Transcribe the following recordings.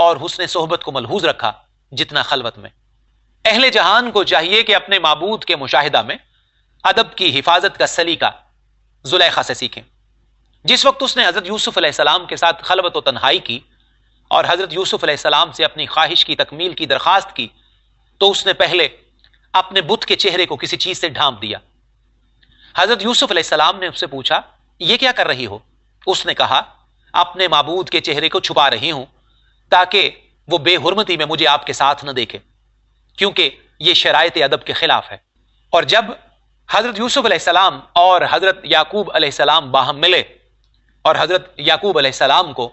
اور حسن صحبت کو ملحوظ رکھا جتنا خلوت میں۔ اہل جہان کو چاہیے کہ اپنے معبود کے مشاہدہ میں ادب کی حفاظت کا سلیقہ زلیخا سے سیکھیں۔ جس وقت اس نے حضرت یوسف علیہ السلام کے ساتھ خلوت و تنہائی کی اور حضرت یوسف علیہ السلام سے اپنی خواہش کی تکمیل کی درخواست کی تو اس نے پہلے اپنے بت کے چہرے کو کسی چیز سے ڈھانپ دیا۔ حضرت یوسف علیہ السلام نے اس سے پوچھا، یہ کیا کر رہی ہو؟ اس نے کہا، اپنے معبود کے چہرے کو چھپا رہی ہوں تاکہ وہ بے حرمتی میں مجھے آپ کے ساتھ نہ دیکھے، کیونکہ یہ شرائط ادب کے خلاف ہے۔ اور جب حضرت یوسف علیہ السلام اور حضرت یعقوب علیہ السلام باہم ملے اور حضرت یعقوب علیہ السلام کو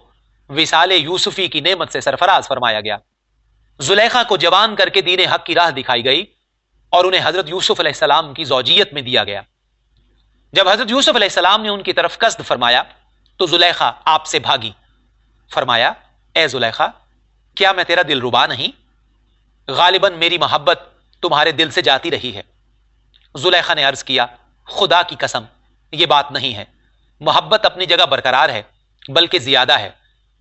وصال یوسفی کی نعمت سے سرفراز فرمایا گیا، زلیخا کو جوان کر کے دین حق کی راہ دکھائی گئی اور انہیں حضرت یوسف علیہ السلام کی زوجیت میں دیا گیا۔ جب حضرت یوسف علیہ السلام نے ان کی طرف قصد فرمایا تو زلیخا آپ سے بھاگی۔ فرمایا، اے زلیخا، کیا میں تیرا دل ربا نہیں؟ غالباً میری محبت تمہارے دل سے جاتی رہی ہے۔ زلیخا نے عرض کیا، خدا کی قسم یہ بات نہیں ہے، محبت اپنی جگہ برقرار ہے بلکہ زیادہ ہے،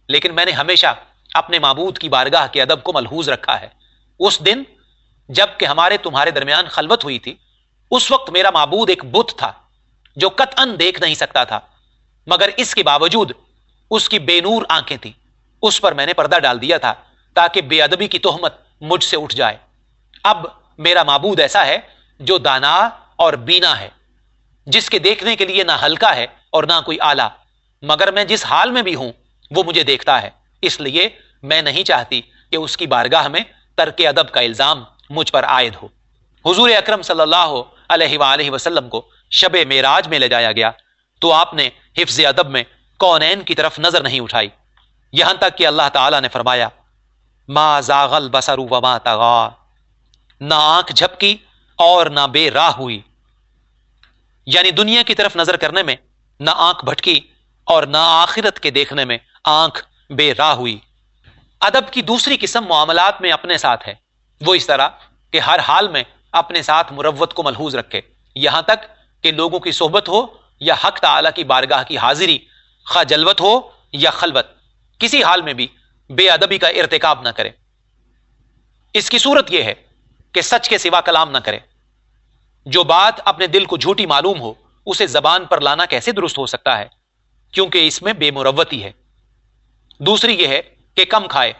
لیکن میں نے ہمیشہ اپنے معبود کی بارگاہ کے ادب کو ملحوظ رکھا ہے۔ اس دن جب کہ ہمارے تمہارے درمیان خلوت ہوئی تھی، اس وقت میرا معبود ایک بت تھا جو قطعاً دیکھ نہیں سکتا تھا، مگر اس کے باوجود اس کی بے نور آنکھیں تھیں، اس پر میں نے پردہ ڈال دیا تھا تاکہ بے ادبی کی تہمت مجھ سے اٹھ جائے۔ اب میرا معبود ایسا ہے جو دانا اور بینا ہے، جس کے دیکھنے کے لیے نہ ہلکا ہے اور نہ کوئی آلہ، مگر میں جس حال میں بھی ہوں وہ مجھے دیکھتا ہے، اس لیے میں نہیں چاہتی کہ اس کی بارگاہ میں ترک ادب کا الزام مجھ پر عائد ہو۔ حضور اکرم صلی اللہ علیہ وآلہ وسلم کو شب معراج میں لے جایا گیا تو آپ نے حفظ ادب میں کونین کی طرف نظر نہیں اٹھائی، یہاں تک کہ اللہ تعالیٰ نے فرمایا، ما زاغ البصر وما طغی، نہ آنکھ جھپکی اور نہ بے راہ ہوئی، یعنی دنیا کی طرف نظر کرنے میں نہ آنکھ بھٹکی اور نہ آخرت کے دیکھنے میں آنکھ بے راہ ہوئی۔ ادب کی دوسری قسم معاملات میں اپنے ساتھ ہے، وہ اس طرح کہ ہر حال میں اپنے ساتھ مروت کو ملحوظ رکھے، یہاں تک کہ لوگوں کی صحبت ہو یا حق تعالی کی بارگاہ کی حاضری، خواہ جلوت ہو یا خلوت، کسی حال میں بھی بے ادبی کا ارتکاب نہ کرے۔ اس کی صورت یہ ہے کہ سچ کے سوا کلام نہ کرے۔ جو بات اپنے دل کو جھوٹی معلوم ہو اسے زبان پر لانا کیسے درست ہو سکتا ہے، کیونکہ اس میں بے مروتی ہے۔ دوسری یہ ہے کہ کم کھائے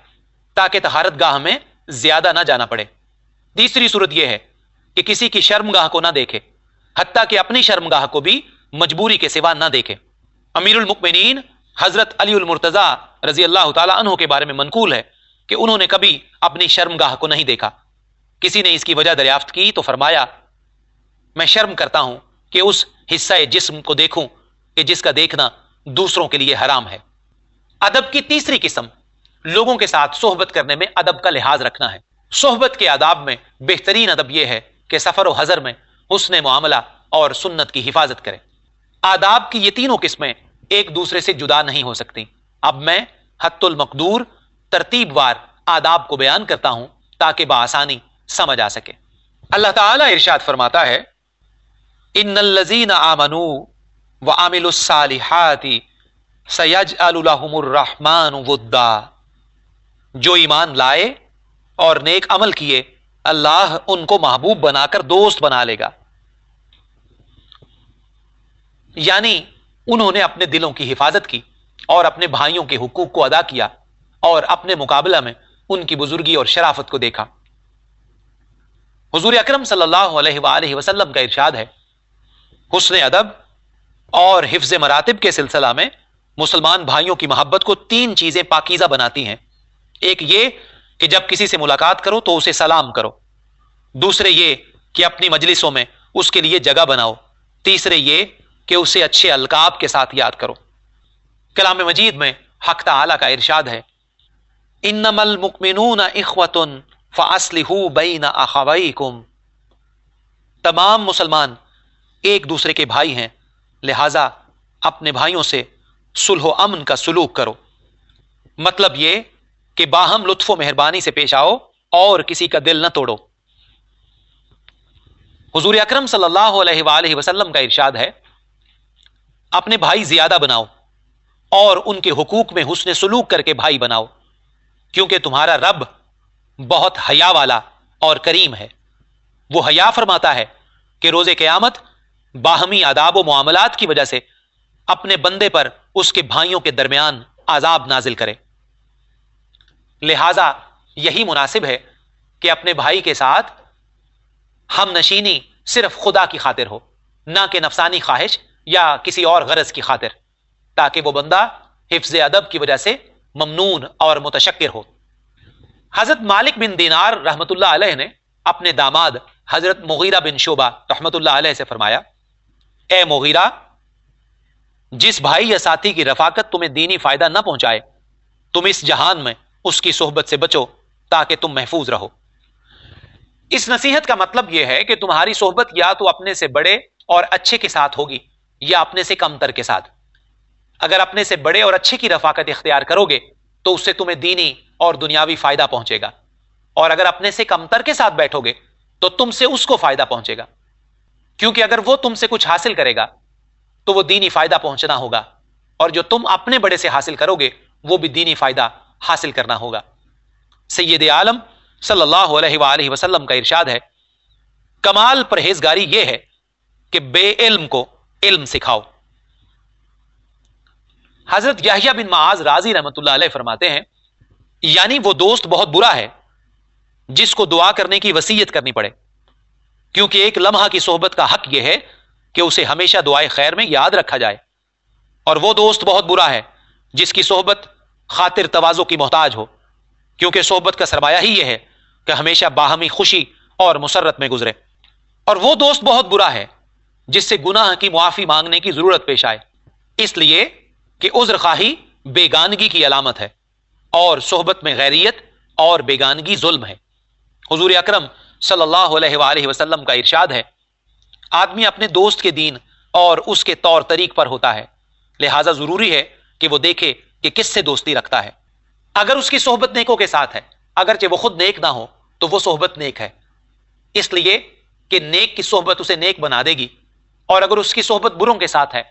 تاکہ طہارت گاہ میں زیادہ نہ جانا پڑے۔ تیسری صورت یہ ہے کہ کسی کی شرمگاہ کو نہ دیکھے، حتیٰ کہ اپنی شرمگاہ کو بھی مجبوری کے سوا نہ دیکھے۔ امیر المؤمنین حضرت علی المرتضیٰ رضی اللہ تعالیٰ عنہ کے بارے میں منقول ہے کہ انہوں نے کبھی اپنی شرمگاہ کو نہیں دیکھا۔ کسی نے اس کی وجہ دریافت کی تو فرمایا، میں شرم کرتا ہوں کہ اس حصہ جسم کو دیکھوں کہ جس کا دیکھنا دوسروں کے لیے حرام ہے۔ ادب کی تیسری قسم لوگوں کے ساتھ صحبت کرنے میں ادب کا لحاظ رکھنا ہے۔ صحبت کے آداب میں بہترین ادب یہ ہے کہ سفر و حضر میں حسن معاملہ اور سنت کی حفاظت کرے۔ آداب کی یہ تینوں قسمیں ایک دوسرے سے جدا نہیں ہو سکتی۔ اب میں حت المقدور ترتیب وار آداب کو بیان کرتا ہوں تاکہ بآسانی سمجھ آ سکے۔ اللہ تعالیٰ ارشاد فرماتا ہے، ان الذین آمنوا وعملوا الصالحات سیجعل لهم الرحمن ودا، جو ایمان لائے اور نیک عمل کیے اللہ ان کو محبوب بنا کر دوست بنا لے گا۔ یعنی انہوں نے اپنے دلوں کی حفاظت کی اور اپنے بھائیوں کے حقوق کو ادا کیا اور اپنے مقابلہ میں ان کی بزرگی اور شرافت کو دیکھا۔ حضور اکرم صلی اللہ علیہ وآلہ وسلم کا ارشاد ہے، حسن ادب اور حفظ مراتب کے سلسلہ میں مسلمان بھائیوں کی محبت کو تین چیزیں پاکیزہ بناتی ہیں۔ ایک یہ کہ جب کسی سے ملاقات کرو تو اسے سلام کرو، دوسرے یہ کہ اپنی مجلسوں میں اس کے لیے جگہ بناؤ، تیسرے یہ کہ اسے اچھے القاب کے ساتھ یاد کرو۔ کلام مجید میں حق تعالیٰ کا ارشاد ہے، انما المؤمنون اخوۃ فاصلحوا بین اخویکم، تمام مسلمان ایک دوسرے کے بھائی ہیں، لہذا اپنے بھائیوں سے صلح و امن کا سلوک کرو۔ مطلب یہ کہ باہم لطف و مہربانی سے پیش آؤ اور کسی کا دل نہ توڑو۔ حضور اکرم صلی اللہ علیہ وآلہ وسلم کا ارشاد ہے، اپنے بھائی زیادہ بناؤ اور ان کے حقوق میں حسن سلوک کر کے بھائی بناؤ، کیونکہ تمہارا رب بہت حیا والا اور کریم ہے۔ وہ حیا فرماتا ہے کہ روز قیامت باہمی آداب و معاملات کی وجہ سے اپنے بندے پر اس کے بھائیوں کے درمیان عذاب نازل کرے۔ لہذا یہی مناسب ہے کہ اپنے بھائی کے ساتھ ہم نشینی صرف خدا کی خاطر ہو، نہ کہ نفسانی خواہش یا کسی اور غرض کی خاطر، تاکہ وہ بندہ حفظ ادب کی وجہ سے ممنون اور متشکر ہو۔ حضرت مالک بن دینار رحمت اللہ علیہ نے اپنے داماد حضرت مغیرہ بن شعبہ رحمت اللہ علیہ سے فرمایا، اے مغیرہ، جس بھائی یا ساتھی کی رفاقت تمہیں دینی فائدہ نہ پہنچائے، تم اس جہان میں اس کی صحبت سے بچو تاکہ تم محفوظ رہو۔ اس نصیحت کا مطلب یہ ہے کہ تمہاری صحبت یا تو اپنے سے بڑے اور اچھے کے ساتھ ہوگی یا اپنے سے کم تر کے ساتھ۔ اگر اپنے سے بڑے اور اچھے کی رفاقت اختیار کرو گے تو اس سے تمہیں دینی اور دنیاوی فائدہ پہنچے گا، اور اگر اپنے سے کم تر کے ساتھ بیٹھو گے تو تم سے اس کو فائدہ پہنچے گا، کیونکہ اگر وہ تم سے کچھ حاصل کرے گا تو وہ دینی فائدہ پہنچنا ہوگا، اور جو تم اپنے بڑے سے حاصل کرو گے وہ بھی دینی فائدہ حاصل کرنا ہوگا۔ سید عالم صلی اللہ علیہ وآلہ وسلم کا ارشاد ہے، کمال پرہیزگاری یہ ہے کہ بے علم کو علم سکھاؤ۔ حضرت یحییٰ بن معاذ رازی رحمت اللہ علیہ فرماتے ہیں، یعنی وہ دوست بہت برا ہے جس کو دعا کرنے کی وصیت کرنی پڑے، کیونکہ ایک لمحہ کی صحبت کا حق یہ ہے کہ اسے ہمیشہ دعائے خیر میں یاد رکھا جائے، اور وہ دوست بہت برا ہے جس کی صحبت خاطر تواضع کی محتاج ہو، کیونکہ صحبت کا سرمایہ ہی یہ ہے کہ ہمیشہ باہمی خوشی اور مسرت میں گزرے، اور وہ دوست بہت برا ہے جس سے گناہ کی معافی مانگنے کی ضرورت پیش آئے، اس لیے کہ عذر خواہی بیگانگی کی علامت ہے، اور صحبت میں غیریت اور بیگانگی ظلم ہے۔ حضور اکرم صلی اللہ علیہ وآلہ وسلم کا ارشاد ہے، آدمی اپنے دوست کے دین اور اس کے طور طریق پر ہوتا ہے، لہٰذا ضروری ہے کہ وہ دیکھے کہ کس سے دوستی رکھتا ہے۔ اگر اس کی صحبت نیکوں کے ساتھ ہے، اگرچہ وہ خود نیک نہ ہو تو وہ صحبت نیک ہے، اس لیے کہ نیک کی صحبت اسے نیک بنا دے گی، اور اگر اس کی صحبت بروں کے ساتھ ہے،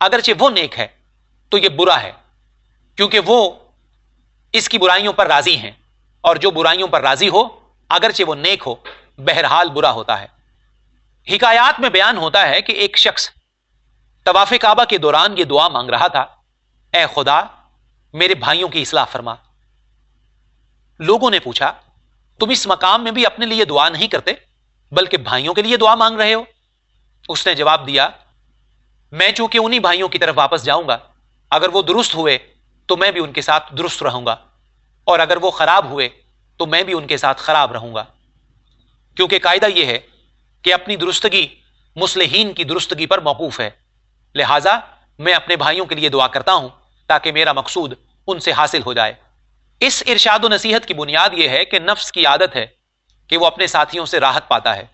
اگرچہ وہ نیک ہے تو یہ برا ہے، کیونکہ وہ اس کی برائیوں پر راضی ہیں، اور جو برائیوں پر راضی ہو اگرچہ وہ نیک ہو بہرحال برا ہوتا ہے۔ حکایات میں بیان ہوتا ہے کہ ایک شخص طواف کعبہ کے دوران یہ دعا مانگ رہا تھا، اے خدا میرے بھائیوں کی اصلاح فرما۔ لوگوں نے پوچھا، تم اس مقام میں بھی اپنے لیے دعا نہیں کرتے بلکہ بھائیوں کے لیے دعا مانگ رہے ہو؟ اس نے جواب دیا، میں چونکہ انہی بھائیوں کی طرف واپس جاؤں گا، اگر وہ درست ہوئے تو میں بھی ان کے ساتھ درست رہوں گا، اور اگر وہ خراب ہوئے تو میں بھی ان کے ساتھ خراب رہوں گا، کیونکہ قاعدہ یہ ہے کہ اپنی درستگی مصلحین کی درستگی پر موقوف ہے، لہٰذا میں اپنے بھائیوں کے لیے دعا کرتا ہوں تاکہ میرا مقصود ان سے حاصل ہو جائے۔ اس ارشاد و نصیحت کی بنیاد یہ ہے کہ نفس کی عادت ہے کہ وہ اپنے ساتھیوں سے راحت پاتا ہے،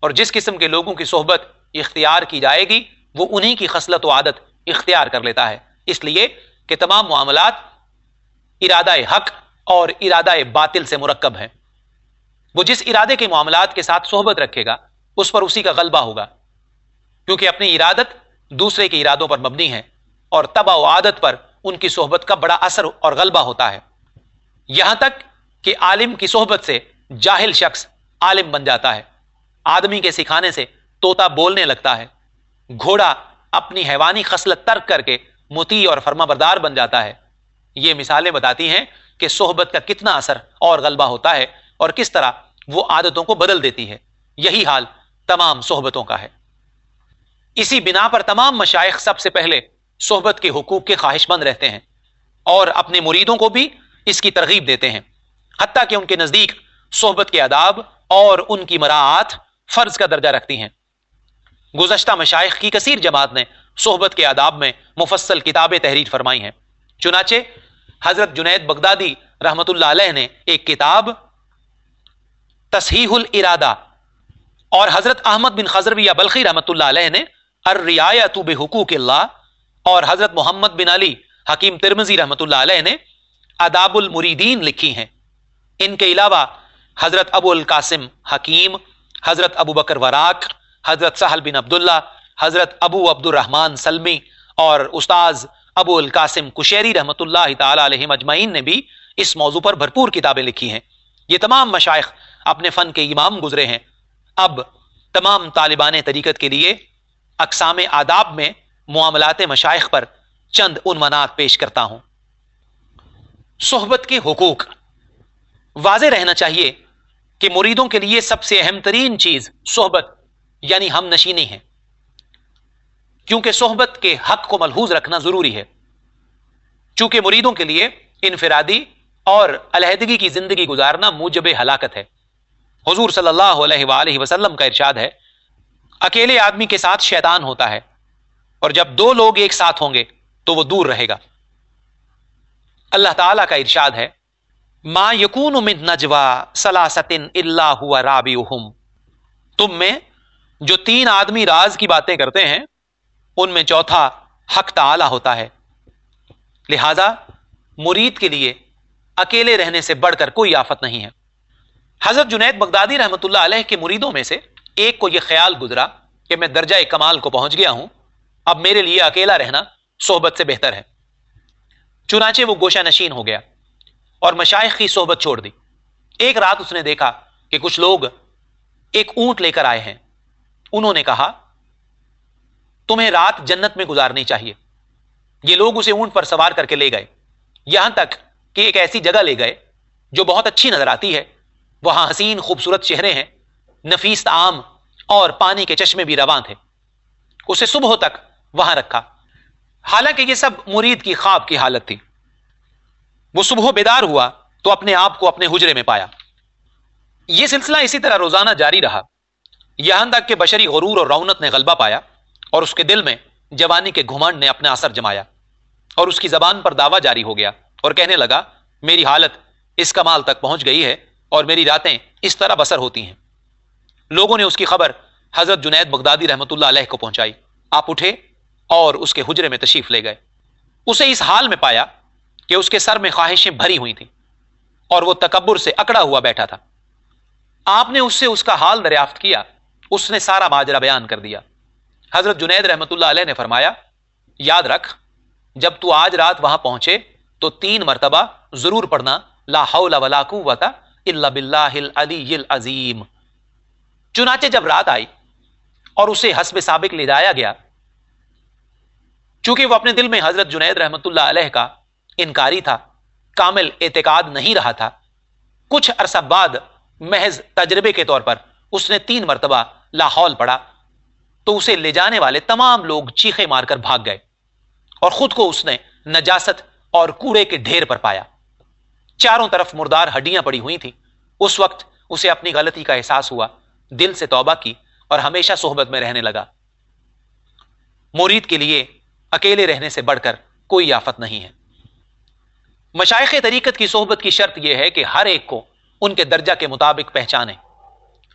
اور جس قسم کے لوگوں کی صحبت اختیار کی جائے گی وہ انہی کی خصلت و عادت اختیار کر لیتا ہے، اس لیے کہ تمام معاملات ارادہ حق اور ارادہ باطل سے مرکب ہیں۔ وہ جس ارادے کے معاملات کے ساتھ صحبت رکھے گا اس پر اسی کا غلبہ ہوگا، کیونکہ اپنی ارادت دوسرے کے ارادوں پر مبنی ہے، اور طبع و عادت پر ان کی صحبت کا بڑا اثر اور غلبہ ہوتا ہے، یہاں تک کہ عالم کی صحبت سے جاہل شخص عالم بن جاتا ہے، آدمی کے سکھانے سے طوطا بولنے لگتا ہے، گھوڑا اپنی حیوانی خصلت ترک کر کے مطیع اور فرما بردار بن جاتا ہے۔ یہ مثالیں بتاتی ہیں کہ صحبت کا کتنا اثر اور غلبہ ہوتا ہے، اور کس طرح وہ عادتوں کو بدل دیتی ہے۔ یہی حال تمام صحبتوں کا ہے۔ اسی بنا پر تمام مشائخ سب سے پہلے صحبت کے حقوق کے خواہش مند رہتے ہیں، اور اپنے مریدوں کو بھی اس کی ترغیب دیتے ہیں، حتیٰ کہ ان کے نزدیک صحبت کے آداب اور ان کی مراعات فرض کا درجہ رکھتی ہیں۔ گزشتہ مشائخ کی کثیر جماعت نے صحبت کے آداب میں مفصل کتابیں تحریر فرمائی ہیں، چنانچہ حضرت جنید بغدادی رحمت اللہ علیہ نے ایک کتاب تصحیح الارادہ، اور حضرت احمد بن خضرویہ بلخی رحمت اللہ علیہ نے الرعایۃ بحقوق اللہ، اور حضرت محمد بن علی حکیم ترمذی رحمت اللہ علیہ نے آداب المریدین لکھی ہیں۔ ان کے علاوہ حضرت ابو القاسم حکیم، حضرت ابو بکر وراق، حضرت سہل بن عبداللہ، حضرت ابو عبد الرحمن سلمی اور استاذ ابو القاسم کشیری رحمت اللہ تعالی علیہم اجمعین نے بھی اس موضوع پر بھرپور کتابیں لکھی ہیں. یہ تمام مشائخ اپنے فن کے امام گزرے ہیں. اب تمام طالبان طریقت کے لیے اقسام آداب میں معاملات مشائخ پر چند عنوانات پیش کرتا ہوں. صحبت کے حقوق. واضح رہنا چاہیے کہ مریدوں کے لیے سب سے اہم ترین چیز صحبت یعنی ہم نشینی ہے، کیونکہ صحبت کے حق کو ملحوظ رکھنا ضروری ہے. چونکہ مریدوں کے لیے انفرادی اور علیحدگی کی زندگی گزارنا موجب ہلاکت ہے. حضور صلی اللہ علیہ وآلہ وسلم کا ارشاد ہے، اکیلے آدمی کے ساتھ شیطان ہوتا ہے، اور جب دو لوگ ایک ساتھ ہوں گے تو وہ دور رہے گا. اللہ تعالیٰ کا ارشاد ہے، ما یکون من نجوا ثلاثۃ الا هو رابعهم. تم میں جو تین آدمی راز کی باتیں کرتے ہیں ان میں چوتھا حق تعالی ہوتا ہے. لہذا مرید کے لیے اکیلے رہنے سے بڑھ کر کوئی آفت نہیں ہے. حضرت جنید بغدادی رحمۃ اللہ علیہ کے مریدوں میں سے ایک کو یہ خیال گزرا کہ میں درجہ کمال کو پہنچ گیا ہوں، اب میرے لیے اکیلا رہنا صحبت سے بہتر ہے. چنانچہ وہ گوشہ نشین ہو گیا اور مشائخ کی صحبت چھوڑ دی. ایک رات اس نے دیکھا کہ کچھ لوگ ایک اونٹ لے کر آئے ہیں. انہوں نے کہا، تمہیں رات جنت میں گزارنی چاہیے. یہ لوگ اسے اونٹ پر سوار کر کے لے گئے، یہاں تک کہ ایک ایسی جگہ لے گئے جو بہت اچھی نظر آتی ہے. وہاں حسین خوبصورت شہریں ہیں، نفیس طعام اور پانی کے چشمے بھی رواں تھے. اسے صبح تک وہاں رکھا، حالانکہ یہ سب مرید کی خواب کی حالت تھی. وہ صبح بیدار ہوا تو اپنے آپ کو اپنے حجرے میں پایا. یہ سلسلہ اسی طرح روزانہ جاری رہا، یہاں تک کہ بشری غرور اور رونت نے غلبہ پایا اور اس کے دل میں جوانی کے گھمنڈ نے اپنا اثر جمایا، اور اس کی زبان پر دعویٰ جاری ہو گیا اور کہنے لگا، میری حالت اس کمال تک پہنچ گئی ہے اور میری راتیں اس طرح بسر ہوتی ہیں. لوگوں نے اس کی خبر حضرت جنید بغدادی رحمۃ اللہ علیہ کو پہنچائی. آپ اٹھے اور اس کے حجرے میں تشریف لے گئے. اسے اس حال میں پایا کہ اس کے سر میں خواہشیں بھری ہوئی تھیں اور وہ تکبر سے اکڑا ہوا بیٹھا تھا. آپ نے اس سے اس کا حال دریافت کیا. اس نے سارا ماجرا بیان کر دیا. حضرت جنید رحمۃ اللہ علیہ نے فرمایا، یاد رکھ، جب تو آج رات وہاں پہنچے تو 3 مرتبہ ضرور پڑھنا، لا حول ولا قوت الا باللہ العلی العظیم. چنانچہ جب رات آئی اور اسے حسب سابق لے جایا گیا، چونکہ وہ اپنے دل میں حضرت جنید رحمۃ اللہ علیہ کا انکاری تھا، کامل اعتقاد نہیں رہا تھا، کچھ عرصہ بعد محض تجربے کے طور پر اس نے 3 مرتبہ لا حول پڑھا تو اسے لے جانے والے تمام لوگ چیخے مار کر بھاگ گئے اور خود کو اس نے نجاست اور کوڑے کے ڈھیر پر پایا. چاروں طرف مردار ہڈیاں پڑی ہوئی تھیں. اس وقت اسے اپنی غلطی کا احساس ہوا، دل سے توبہ کی اور ہمیشہ صحبت میں رہنے لگا. مرید کے لیے اکیلے رہنے سے بڑھ کر کوئی آفت نہیں ہے. مشائخ طریقت کی صحبت کی شرط یہ ہے کہ ہر ایک کو ان کے درجہ کے مطابق پہچانیں،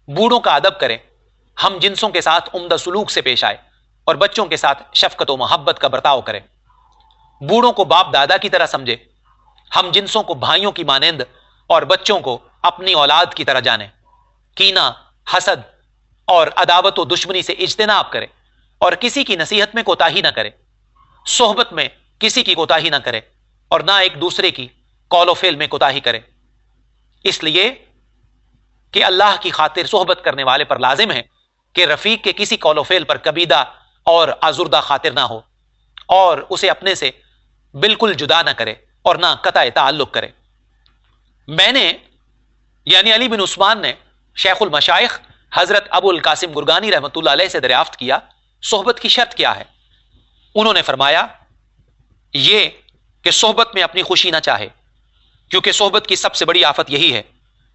بوڑھوں کا ادب کریں، ہم جنسوں کے ساتھ عمدہ سلوک سے پیش آئے اور بچوں کے ساتھ شفقت و محبت کا برتاؤ کریں. بوڑھوں کو باپ دادا کی طرح سمجھے، ہم جنسوں کو بھائیوں کی مانند اور بچوں کو اپنی اولاد کی طرح جانیں. کینہ، حسد اور عداوت و دشمنی سے اجتناب کریں اور کسی کی نصیحت میں کوتاہی نہ کرے. صحبت میں کسی کی کوتاہی نہ کرے اور نہ ایک دوسرے کی قول و فعل میں کوتاہی کرے، اس لیے کہ اللہ کی خاطر صحبت کرنے والے پر لازم ہے کہ رفیق کے کسی قول و فعل پر کبیدہ اور آزردہ خاطر نہ ہو اور اسے اپنے سے بالکل جدا نہ کرے اور نہ قطع تعلق کرے. میں نے یعنی علی بن عثمان نے شیخ المشائخ حضرت ابو القاسم گرگانی رحمۃ اللہ علیہ سے دریافت کیا، صحبت کی شرط کیا ہے؟ انہوں نے فرمایا، یہ کہ صحبت میں اپنی خوشی نہ چاہے، کیونکہ صحبت کی سب سے بڑی آفت یہی ہے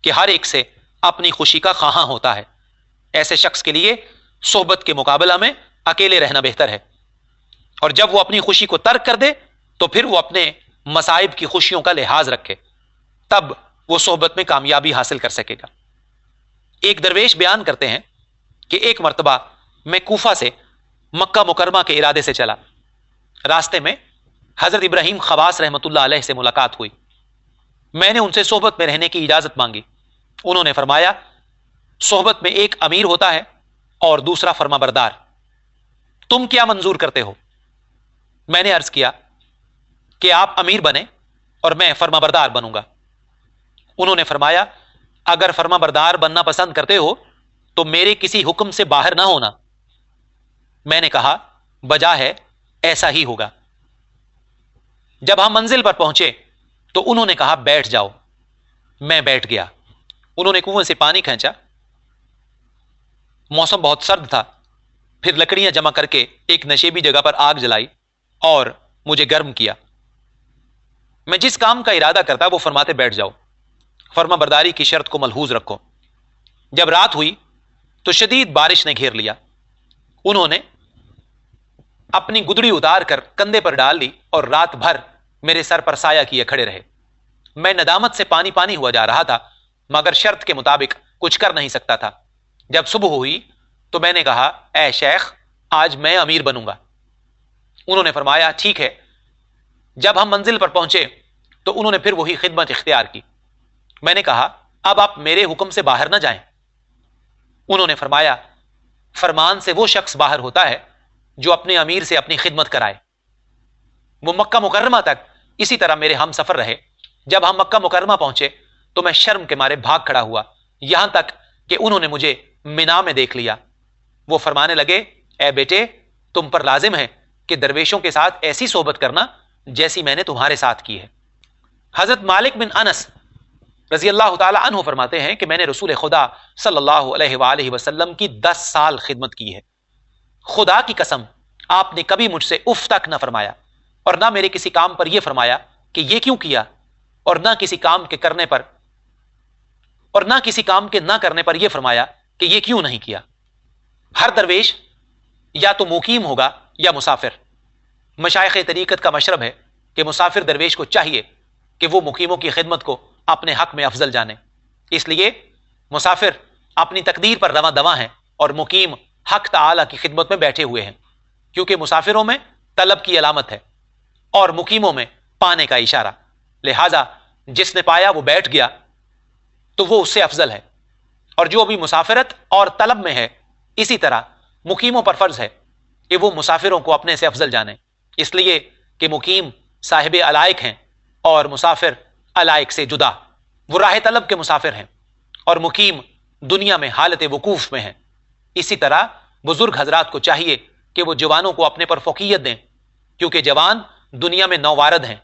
کہ ہر ایک سے اپنی خوشی کا خواہاں ہوتا ہے. ایسے شخص کے لیے صحبت کے مقابلہ میں اکیلے رہنا بہتر ہے، اور جب وہ اپنی خوشی کو ترک کر دے تو پھر وہ اپنے مصائب کی خوشیوں کا لحاظ رکھے، تب وہ صحبت میں کامیابی حاصل کر سکے گا. ایک درویش بیان کرتے ہیں کہ ایک مرتبہ میں کوفہ سے مکہ مکرمہ کے ارادے سے چلا. راستے میں حضرت ابراہیم خواص رحمۃ اللہ علیہ سے ملاقات ہوئی. میں نے ان سے صحبت میں رہنے کی اجازت مانگی. انہوں نے فرمایا، صحبت میں ایک امیر ہوتا ہے اور دوسرا فرما بردار، تم کیا منظور کرتے ہو؟ میں نے عرض کیا کہ آپ امیر بنے اور میں فرما بردار بنوں گا. انہوں نے فرمایا اگر فرما بردار بننا پسند کرتے ہو تو میرے کسی حکم سے باہر نہ ہونا۔ میں نے کہا بجا ہے ایسا ہی ہوگا۔ جب ہم منزل پر پہنچے تو انہوں نے کہا بیٹھ جاؤ۔ میں بیٹھ گیا۔ انہوں نے کنویں سے پانی کھینچا۔ موسم بہت سرد تھا۔ پھر لکڑیاں جمع کر کے ایک نشیبی جگہ پر آگ جلائی اور مجھے گرم کیا۔ میں جس کام کا ارادہ کرتا وہ فرماتے بیٹھ جاؤ، فرما برداری کی شرط کو ملحوظ رکھو۔ جب رات ہوئی تو شدید بارش نے گھیر لیا۔ انہوں نے اپنی گدڑی اتار کر کندھے پر ڈال لی اور رات بھر میرے سر پر سایہ کیے کھڑے رہے۔ میں ندامت سے پانی پانی ہوا جا رہا تھا، مگر شرط کے مطابق کچھ کر نہیں سکتا تھا۔ جب صبح ہوئی تو میں نے کہا اے شیخ آج میں امیر بنوں گا۔ انہوں نے فرمایا ٹھیک ہے۔ جب ہم منزل پر پہنچے تو انہوں نے پھر وہی خدمت اختیار کی۔ میں نے کہا اب آپ میرے حکم سے باہر نہ جائیں۔ انہوں نے فرمایا فرمان سے وہ شخص باہر ہوتا ہے جو اپنے امیر سے اپنی خدمت کرائے۔ وہ مکہ مکرمہ تک اسی طرح میرے ہم سفر رہے۔ جب ہم مکہ مکرمہ پہنچے تو میں شرم کے مارے بھاگ کھڑا ہوا، یہاں تک کہ انہوں نے مجھے منا میں دیکھ لیا۔ وہ فرمانے لگے اے بیٹے تم پر لازم ہے کہ درویشوں کے ساتھ ایسی صحبت کرنا جیسی میں نے تمہارے ساتھ کی ہے۔ حضرت مالک بن انس رضی اللہ تعالی عنہ فرماتے ہیں کہ میں نے رسول خدا صلی اللہ علیہ وآلہ وسلم کی 10 سال خدمت کی ہے۔ خدا کی قسم آپ نے کبھی مجھ سے اف تک نہ فرمایا، اور نہ میرے کسی کام پر یہ فرمایا کہ یہ کیوں کیا، اور نہ کسی کام کے کرنے پر نہ کرنے پر یہ فرمایا کہ یہ کیوں نہیں کیا۔ ہر درویش یا تو مقیم ہوگا یا مسافر۔ مشائخ طریقت کا مشرب ہے کہ مسافر درویش کو چاہیے کہ وہ مقیموں کی خدمت کو اپنے حق میں افضل جانے۔ اس لیے مسافر اپنی تقدیر پر رواں دواں ہیں اور مقیم حق تعالی کی خدمت میں بیٹھے ہوئے ہیں، کیونکہ مسافروں میں طلب کی علامت ہے اور مقیموں میں پانے کا اشارہ۔ لہذا جس نے پایا وہ بیٹھ گیا تو وہ اس سے افضل ہے، اور جو ابھی مسافرت اور طلب میں ہے اسی طرح مقیموں پر فرض ہے کہ وہ مسافروں کو اپنے سے افضل جانے، اس لیے کہ مقیم صاحب علائق ہیں اور مسافر علائق سے جدا۔ وہ راہ طلب کے مسافر ہیں اور مقیم دنیا میں حالت وقوف میں ہیں۔ اسی طرح بزرگ حضرات کو چاہیے کہ وہ جوانوں کو اپنے پر فوقیت دیں، کیونکہ جوان دنیا میں نووارد ہیں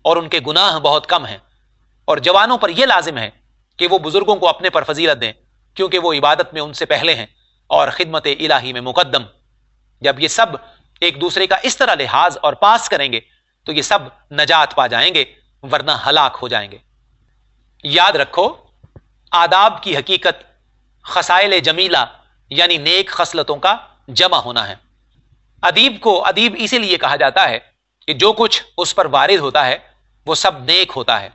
اور ان کے گناہ بہت کم ہیں، اور جوانوں پر یہ لازم ہے کہ وہ بزرگوں کو اپنے پر فضیلت دیں، کیونکہ وہ عبادت میں ان سے پہلے ہیں اور خدمت الہی میں مقدم۔ جب یہ سب ایک دوسرے کا اس طرح لحاظ اور پاس کریں گے تو یہ سب نجات پا جائیں گے، ورنہ ہلاک ہو جائیں گے۔ یاد رکھو آداب کی حقیقت خصائل جمیلہ یعنی نیک خصلتوں کا جمع ہونا ہے۔ ادیب کو ادیب اسی لیے کہا جاتا ہے کہ جو کچھ اس پر وارد ہوتا ہے وہ سب نیک ہوتا ہے۔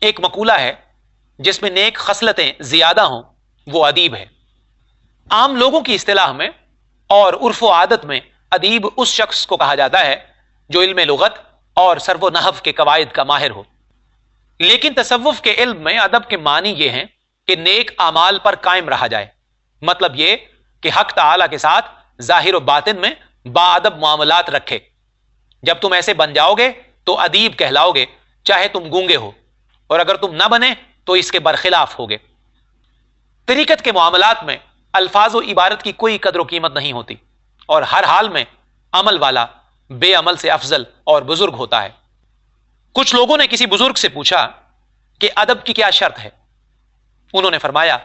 ایک مقولہ ہے جس میں نیک خصلتیں زیادہ ہوں وہ ادیب ہے۔ عام لوگوں کی اصطلاح میں اور عرف و عادت میں ادیب اس شخص کو کہا جاتا ہے جو علم لغت اور صرف و نحو کے قواعد کا ماہر ہو، لیکن تصوف کے علم میں ادب کے معنی یہ ہیں کہ نیک اعمال پر قائم رہا جائے۔ مطلب یہ کہ حق تعالی کے ساتھ ظاہر و باطن میں با ادب معاملات رکھے۔ جب تم ایسے بن جاؤ گے تو ادیب کہلاؤ گے، چاہے تم گونگے ہو، اور اگر تم نہ بنے تو اس کے برخلاف ہوگے۔ طریقت کے معاملات میں الفاظ و عبارت کی کوئی قدر و قیمت نہیں ہوتی، اور ہر حال میں عمل والا بے عمل سے افضل اور بزرگ ہوتا ہے۔ کچھ لوگوں نے کسی بزرگ سے پوچھا کہ ادب کی کیا شرط ہے؟ انہوں نے فرمایا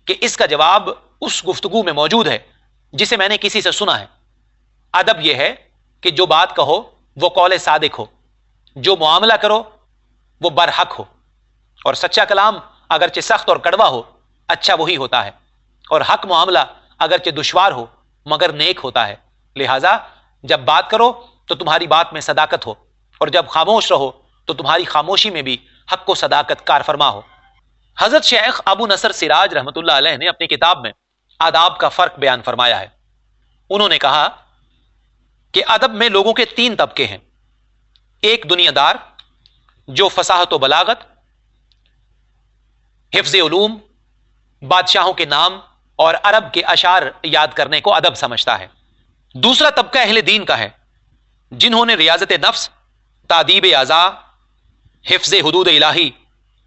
کہ اس کا جواب اس گفتگو میں موجود ہے جسے میں نے کسی سے سنا ہے۔ ادب یہ ہے کہ جو بات کہو وہ قول صادق ہو، جو معاملہ کرو وہ برحق ہو، اور سچا کلام اگرچہ سخت اور کڑوا ہو اچھا وہی ہوتا ہے، اور حق معاملہ اگرچہ دشوار ہو مگر نیک ہوتا ہے۔ لہٰذا جب بات کرو تو تمہاری بات میں صداقت ہو، اور جب خاموش رہو تو تمہاری خاموشی میں بھی حق و صداقت کار فرما ہو۔ حضرت شیخ ابو نصر سراج رحمۃ اللہ علیہ نے اپنی کتاب میں آداب کا فرق بیان فرمایا ہے۔ انہوں نے کہا کہ ادب میں لوگوں کے 3 طبقے ہیں۔ ایک دنیا دار جو فصاحت و بلاغت، حفظ علوم، بادشاہوں کے نام اور عرب کے اشعار یاد کرنے کو ادب سمجھتا ہے۔ دوسرا طبقہ اہل دین کا ہے جنہوں نے ریاضت نفس، تادیب اعضاء، حفظ حدود الہی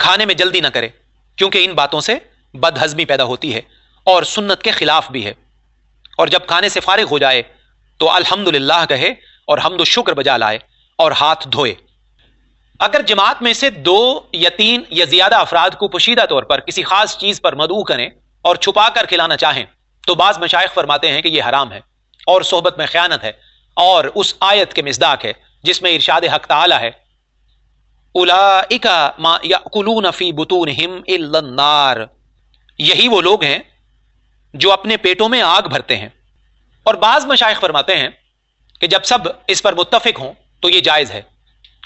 کھانے میں جلدی نہ کرے کیونکہ ان باتوں سے بدہضمی پیدا ہوتی ہے اور سنت کے خلاف بھی ہے، اور جب کھانے سے فارغ ہو جائے تو الحمدللہ کہے اور حمد و شکر بجا لائے اور ہاتھ دھوئے۔ اگر جماعت میں سے 2 یا 3 یا زیادہ افراد کو پوشیدہ طور پر کسی خاص چیز پر مدعو کریں اور چھپا کر کھلانا چاہیں تو بعض مشائخ فرماتے ہیں کہ یہ حرام ہے اور صحبت میں خیانت ہے، اور اس آیت کے مصداق ہے جس میں ارشاد حق تعالی ہے اولئک ما یاکلون فی بطونہم الا النار، یہی وہ لوگ ہیں جو اپنے پیٹوں میں آگ بھرتے ہیں۔ اور بعض مشائخ فرماتے ہیں کہ جب سب اس پر متفق ہوں تو یہ جائز ہے،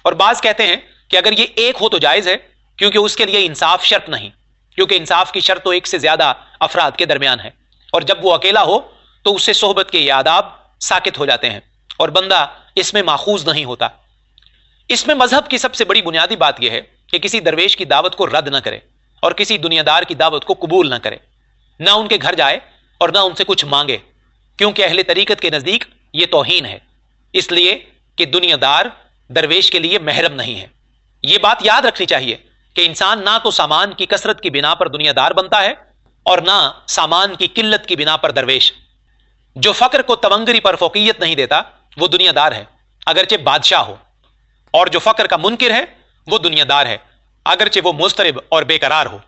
اور بعض کہتے ہیں کہ اگر یہ ایک ہو تو جائز ہے کیونکہ اس کے لیے انصاف شرط نہیں، کیونکہ انصاف کی شرط تو ایک سے زیادہ افراد کے درمیان ہے، اور جب وہ اکیلا ہو تو اس سے صحبت کے یہ آداب ساکت ہو جاتے ہیں اور بندہ اس میں ماخوذ نہیں ہوتا۔ اس میں مذہب کی سب سے بڑی بنیادی بات یہ ہے کہ کسی درویش کی دعوت کو رد نہ کرے اور کسی دنیا دار کی دعوت کو قبول نہ کرے، نہ ان کے گھر جائے اور نہ ان سے کچھ مانگے، کیونکہ اہل طریقت کے نزدیک یہ توہین ہے، اس لیے کہ دنیا دار درویش کے لیے محرم نہیں ہے۔ یہ بات یاد رکھنی چاہیے کہ انسان نہ تو سامان کی کثرت کی بنا پر دنیا دار بنتا ہے اور نہ سامان کی قلت کی بنا پر درویش۔ جو فقر کو تونگری پر فوقیت نہیں دیتا وہ دنیا دار ہے اگرچہ بادشاہ ہو، اور جو فقر کا منکر ہے وہ دنیا دار ہے اگرچہ وہ مضطرب اور بے قرار ہو۔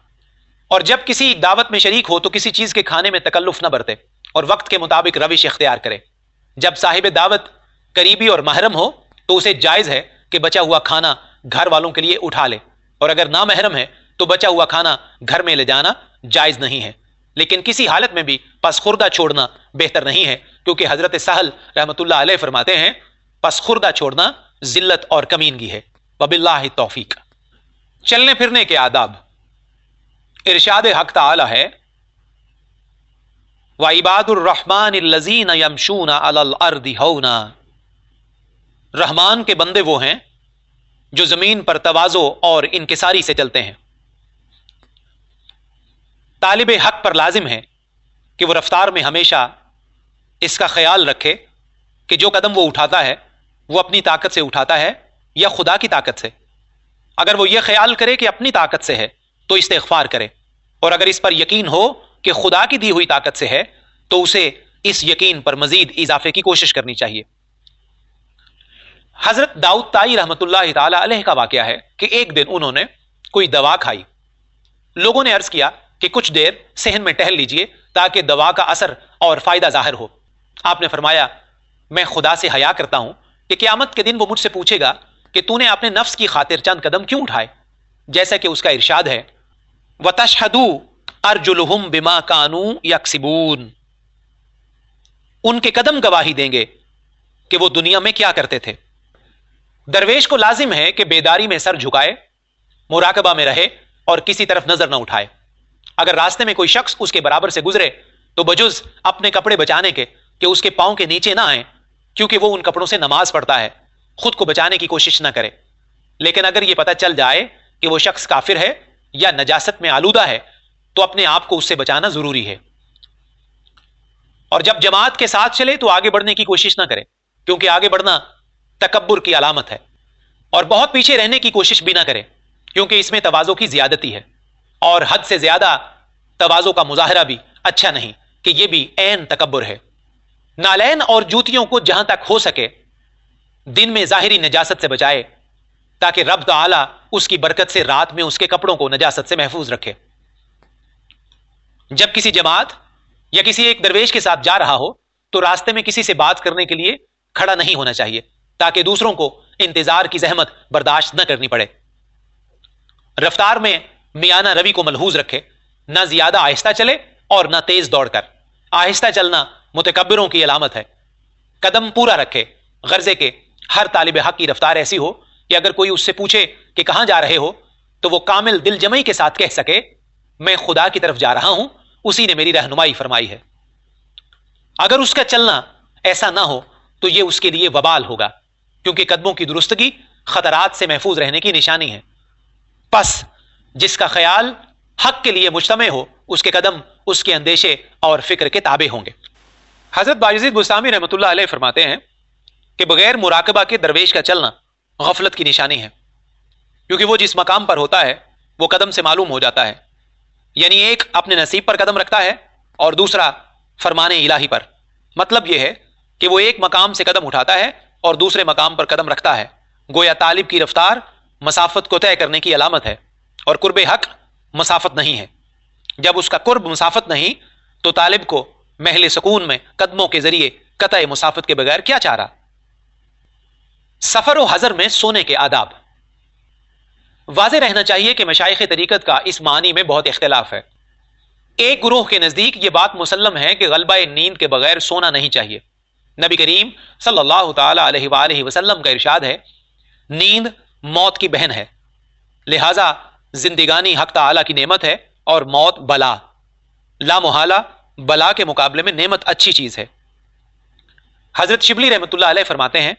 اور جب کسی دعوت میں شریک ہو تو کسی چیز کے کھانے میں تکلف نہ برتے اور وقت کے مطابق روش اختیار کرے۔ جب صاحب دعوت قریبی اور محرم ہو تو اسے جائز ہے کہ بچا ہوا کھانا گھر والوں کے لیے اٹھا لے، اور اگر نہ محرم ہے تو بچا ہوا کھانا گھر میں لے جانا جائز نہیں ہے، لیکن کسی حالت میں بھی پس خوردہ چھوڑنا بہتر نہیں ہے، کیونکہ حضرت سہل رحمۃ اللہ علیہ فرماتے ہیں پس خوردہ چھوڑنا ذلت اور کمینگی ہے۔ وباللہ توفیق۔ چلنے پھرنے کے آداب۔ ارشاد حق تعالی ہے وَعِبَادُ الرَّحْمَنِ الَّذِينَ يَمْشُونَ عَلَى الْأَرْضِ هَوْنًا، رحمان کے بندے وہ ہیں جو زمین پر تواضع اور انکساری سے چلتے ہیں۔ طالب حق پر لازم ہے کہ وہ رفتار میں ہمیشہ اس کا خیال رکھے کہ جو قدم وہ اٹھاتا ہے وہ اپنی طاقت سے اٹھاتا ہے یا خدا کی طاقت سے۔ اگر وہ یہ خیال کرے کہ اپنی طاقت سے ہے تو استغفار کرے، اور اگر اس پر یقین ہو کہ خدا کی دی ہوئی طاقت سے ہے تو اسے اس یقین پر مزید اضافے کی کوشش کرنی چاہیے۔ حضرت داؤد طائی رحمۃ اللہ تعالی علیہ کا واقعہ ہے کہ ایک دن انہوں نے کوئی دوا کھائی۔ لوگوں نے عرض کیا کہ کچھ دیر صحن میں ٹہل لیجئے تاکہ دوا کا اثر اور فائدہ ظاہر ہو۔ آپ نے فرمایا میں خدا سے حیا کرتا ہوں کہ قیامت کے دن وہ مجھ سے پوچھے گا کہ تو نے اپنے نفس کی خاطر چند قدم کیوں اٹھائے، جیسا کہ اس کا ارشاد ہے وَتَشْهَدُوا أَرْجُلُهُمْ بِمَا كَانُوا يَكْسِبُونَ، ان کے قدم گواہی دیں گے کہ وہ دنیا میں کیا کرتے تھے۔ درویش کو لازم ہے کہ بیداری میں سر جھکائے، مراقبہ میں رہے اور کسی طرف نظر نہ اٹھائے۔ اگر راستے میں کوئی شخص اس کے برابر سے گزرے تو بجز اپنے کپڑے بچانے کے کہ اس کے پاؤں کے نیچے نہ آئیں، کیونکہ وہ ان کپڑوں سے نماز پڑھتا ہے، خود کو بچانے کی کوشش نہ کرے۔ لیکن اگر یہ پتہ چل جائے کہ وہ شخص کافر ہے یا نجاست میں آلودہ ہے تو اپنے آپ کو اس سے بچانا ضروری ہے۔ اور جب جماعت کے ساتھ چلے تو آگے بڑھنے کی کوشش نہ کرے، کیونکہ آگے بڑھنا تکبر کی علامت ہے، اور بہت پیچھے رہنے کی کوشش بھی نہ کرے کیونکہ اس میں تواضع کی زیادتی ہے، اور حد سے زیادہ تواضع کا مظاہرہ بھی اچھا نہیں کہ یہ بھی عین تکبر ہے۔ نالین اور جوتیوں کو جہاں تک ہو سکے دن میں ظاہری نجاست سے بچائے تاکہ رب تعالی اس کی برکت سے رات میں اس کے کپڑوں کو نجاست سے محفوظ رکھے۔ جب کسی جماعت یا کسی ایک درویش کے ساتھ جا رہا ہو تو راستے میں کسی سے بات کرنے کے لیے کھڑا نہیں ہونا چاہیے تاکہ دوسروں کو انتظار کی زحمت برداشت نہ کرنی پڑے۔ رفتار میں میانہ روی کو ملحوظ رکھے، نہ زیادہ آہستہ چلے اور نہ تیز دوڑ کر۔ آہستہ چلنا متکبروں کی علامت ہے۔ قدم پورا رکھے، غرضے کہ ہر طالب حق کی رفتار ایسی ہو کہ اگر کوئی اس سے پوچھے کہ کہاں جا رہے ہو تو وہ کامل دل جمعی کے ساتھ کہہ سکے میں خدا کی طرف جا رہا ہوں، اسی نے میری رہنمائی فرمائی ہے۔ اگر اس کا چلنا ایسا نہ ہو تو یہ اس کے لیے وبال ہوگا، کیونکہ قدموں کی درستگی خطرات سے محفوظ رہنے کی نشانی ہے۔ پس جس کا خیال حق کے لیے مجتمع ہو اس کے قدم اس کے اندیشے اور فکر کے تابع ہوں گے۔ حضرت باجزید بستامی رحمۃ اللہ علیہ فرماتے ہیں کہ بغیر مراقبہ کے درویش کا چلنا غفلت کی نشانی ہے، کیونکہ وہ جس مقام پر ہوتا ہے وہ قدم سے معلوم ہو جاتا ہے. یعنی ایک اپنے نصیب پر قدم رکھتا ہے اور دوسرا فرمان الہی پر. مطلب یہ ہے کہ وہ ایک مقام سے قدم اٹھاتا ہے اور دوسرے مقام پر قدم رکھتا ہے. گویا طالب کی رفتار مسافت کو طے کرنے کی علامت ہے اور قرب حق مسافت نہیں ہے. جب اس کا قرب مسافت نہیں تو طالب کو محل سکون میں قدموں کے ذریعے قطع مسافت کے بغیر کیا چاہ رہا. سفر و حضر میں سونے کے آداب. واضح رہنا چاہیے کہ مشائخ طریقت کا اس معنی میں بہت اختلاف ہے. ایک گروہ کے نزدیک یہ بات مسلم ہے کہ غلبہ نیند کے بغیر سونا نہیں چاہیے. نبی کریم صلی اللہ تعالی علیہ وآلہ وسلم کا ارشاد ہے نیند موت کی بہن ہے، لہذا زندگانی حق تعالی کی نعمت ہے اور موت بلا. لا محالہ بلا کے مقابلے میں نعمت اچھی چیز ہے. حضرت شبلی رحمۃ اللہ علیہ فرماتے ہیں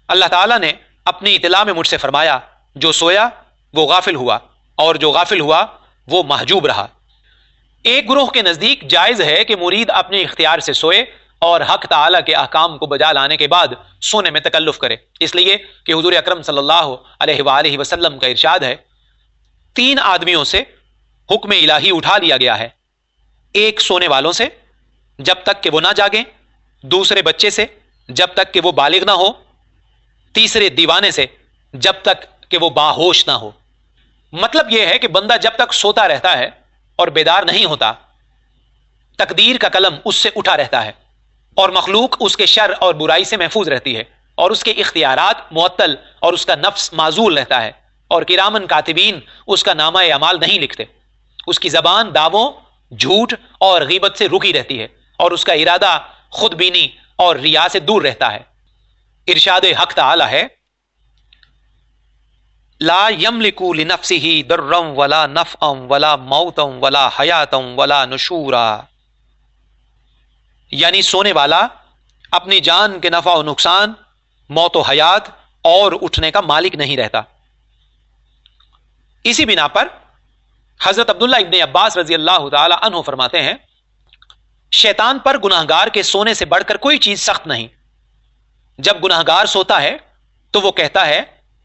اللہ تعالیٰ نے اپنی اطلاع میں مجھ سے فرمایا جو سویا وہ غافل ہوا اور جو غافل ہوا وہ محجوب رہا. ایک گروہ کے نزدیک جائز ہے کہ مرید اپنے اختیار سے سوئے اور حق تعالیٰ کے احکام کو بجا لانے کے بعد سونے میں تکلف کرے، اس لیے کہ حضور اکرم صلی اللہ علیہ وآلہ وسلم کا ارشاد ہے 3 آدمیوں سے حکم الہی اٹھا لیا گیا ہے. ایک سونے والوں سے جب تک کہ وہ نہ جاگیں، دوسرے بچے سے جب تک کہ وہ بالغ نہ ہو، تیسرے دیوانے سے جب تک کہ وہ باہوش نہ ہو. مطلب یہ ہے کہ بندہ جب تک سوتا رہتا ہے اور بیدار نہیں ہوتا تقدیر کا قلم اس سے اٹھا رہتا ہے اور مخلوق اس کے شر اور برائی سے محفوظ رہتی ہے اور اس کے اختیارات معطل اور اس کا نفس معزول رہتا ہے اور کرامن کاتبین اس کا نامہ اعمال نہیں لکھتے. اس کی زبان دعووں، جھوٹ اور غیبت سے رکی رہتی ہے اور اس کا ارادہ خود بینی اور ریا سے دور رہتا ہے. ارشاد حق تعالی ہے لا یملک لنفسہ ضرا ولا نفعا ولا موتا ولا حیاتا ولا نشورا. یعنی سونے والا اپنی جان کے نفع و نقصان، موت و حیات اور اٹھنے کا مالک نہیں رہتا. اسی بنا پر حضرت عبداللہ ابن عباس رضی اللہ تعالی عنہ فرماتے ہیں شیطان پر گناہگار کے سونے سے بڑھ کر کوئی چیز سخت نہیں. جب گناہگار سوتا ہے تو وہ کہتا ہے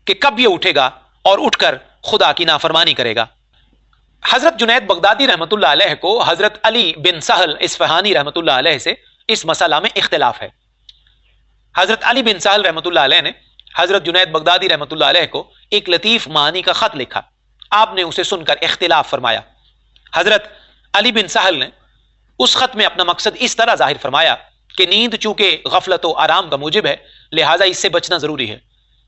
کہ کب یہ اٹھے گا اور اٹھ کر خدا کی نافرمانی کرے گا. حضرت جنید بغدادی رحمۃ اللہ علیہ کو حضرت علی بن سہل اصفہانی رحمۃ اللہ علیہ سے اس مسئلہ میں اختلاف ہے. حضرت علی بن سہل رحمۃ اللہ علیہ نے حضرت جنید بغدادی رحمۃ اللہ علیہ کو ایک لطیف معنی کا خط لکھا. آپ نے اسے سن کر اختلاف فرمایا. حضرت علی بن سہل نے اس خط میں اپنا مقصد اس طرح ظاہر فرمایا کہ نیند چونکہ غفلت و آرام کا موجب ہے لہٰذا اس سے بچنا ضروری ہے،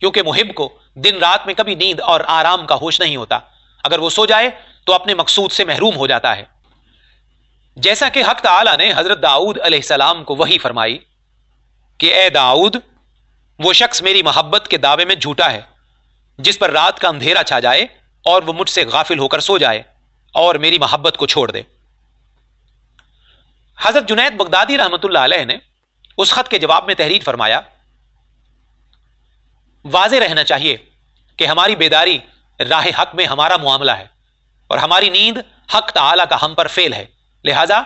کیونکہ محب کو دن رات میں کبھی نیند اور آرام کا ہوش نہیں ہوتا. اگر وہ سو جائے تو اپنے مقصود سے محروم ہو جاتا ہے. جیسا کہ حق تعالی نے حضرت داؤد علیہ السلام کو وحی فرمائی کہ اے داؤد وہ شخص میری محبت کے دعوے میں جھوٹا ہے جس پر رات کا اندھیرا چھا جائے اور وہ مجھ سے غافل ہو کر سو جائے اور میری محبت کو چھوڑ دے. حضرت جنید بغدادی رحمۃ اللہ علیہ نے اس خط کے جواب میں تحریر فرمایا واضح رہنا چاہیے کہ ہماری بیداری راہ حق میں ہمارا معاملہ ہے اور ہماری نیند حق تعالی کا ہم پر فعل ہے، لہذا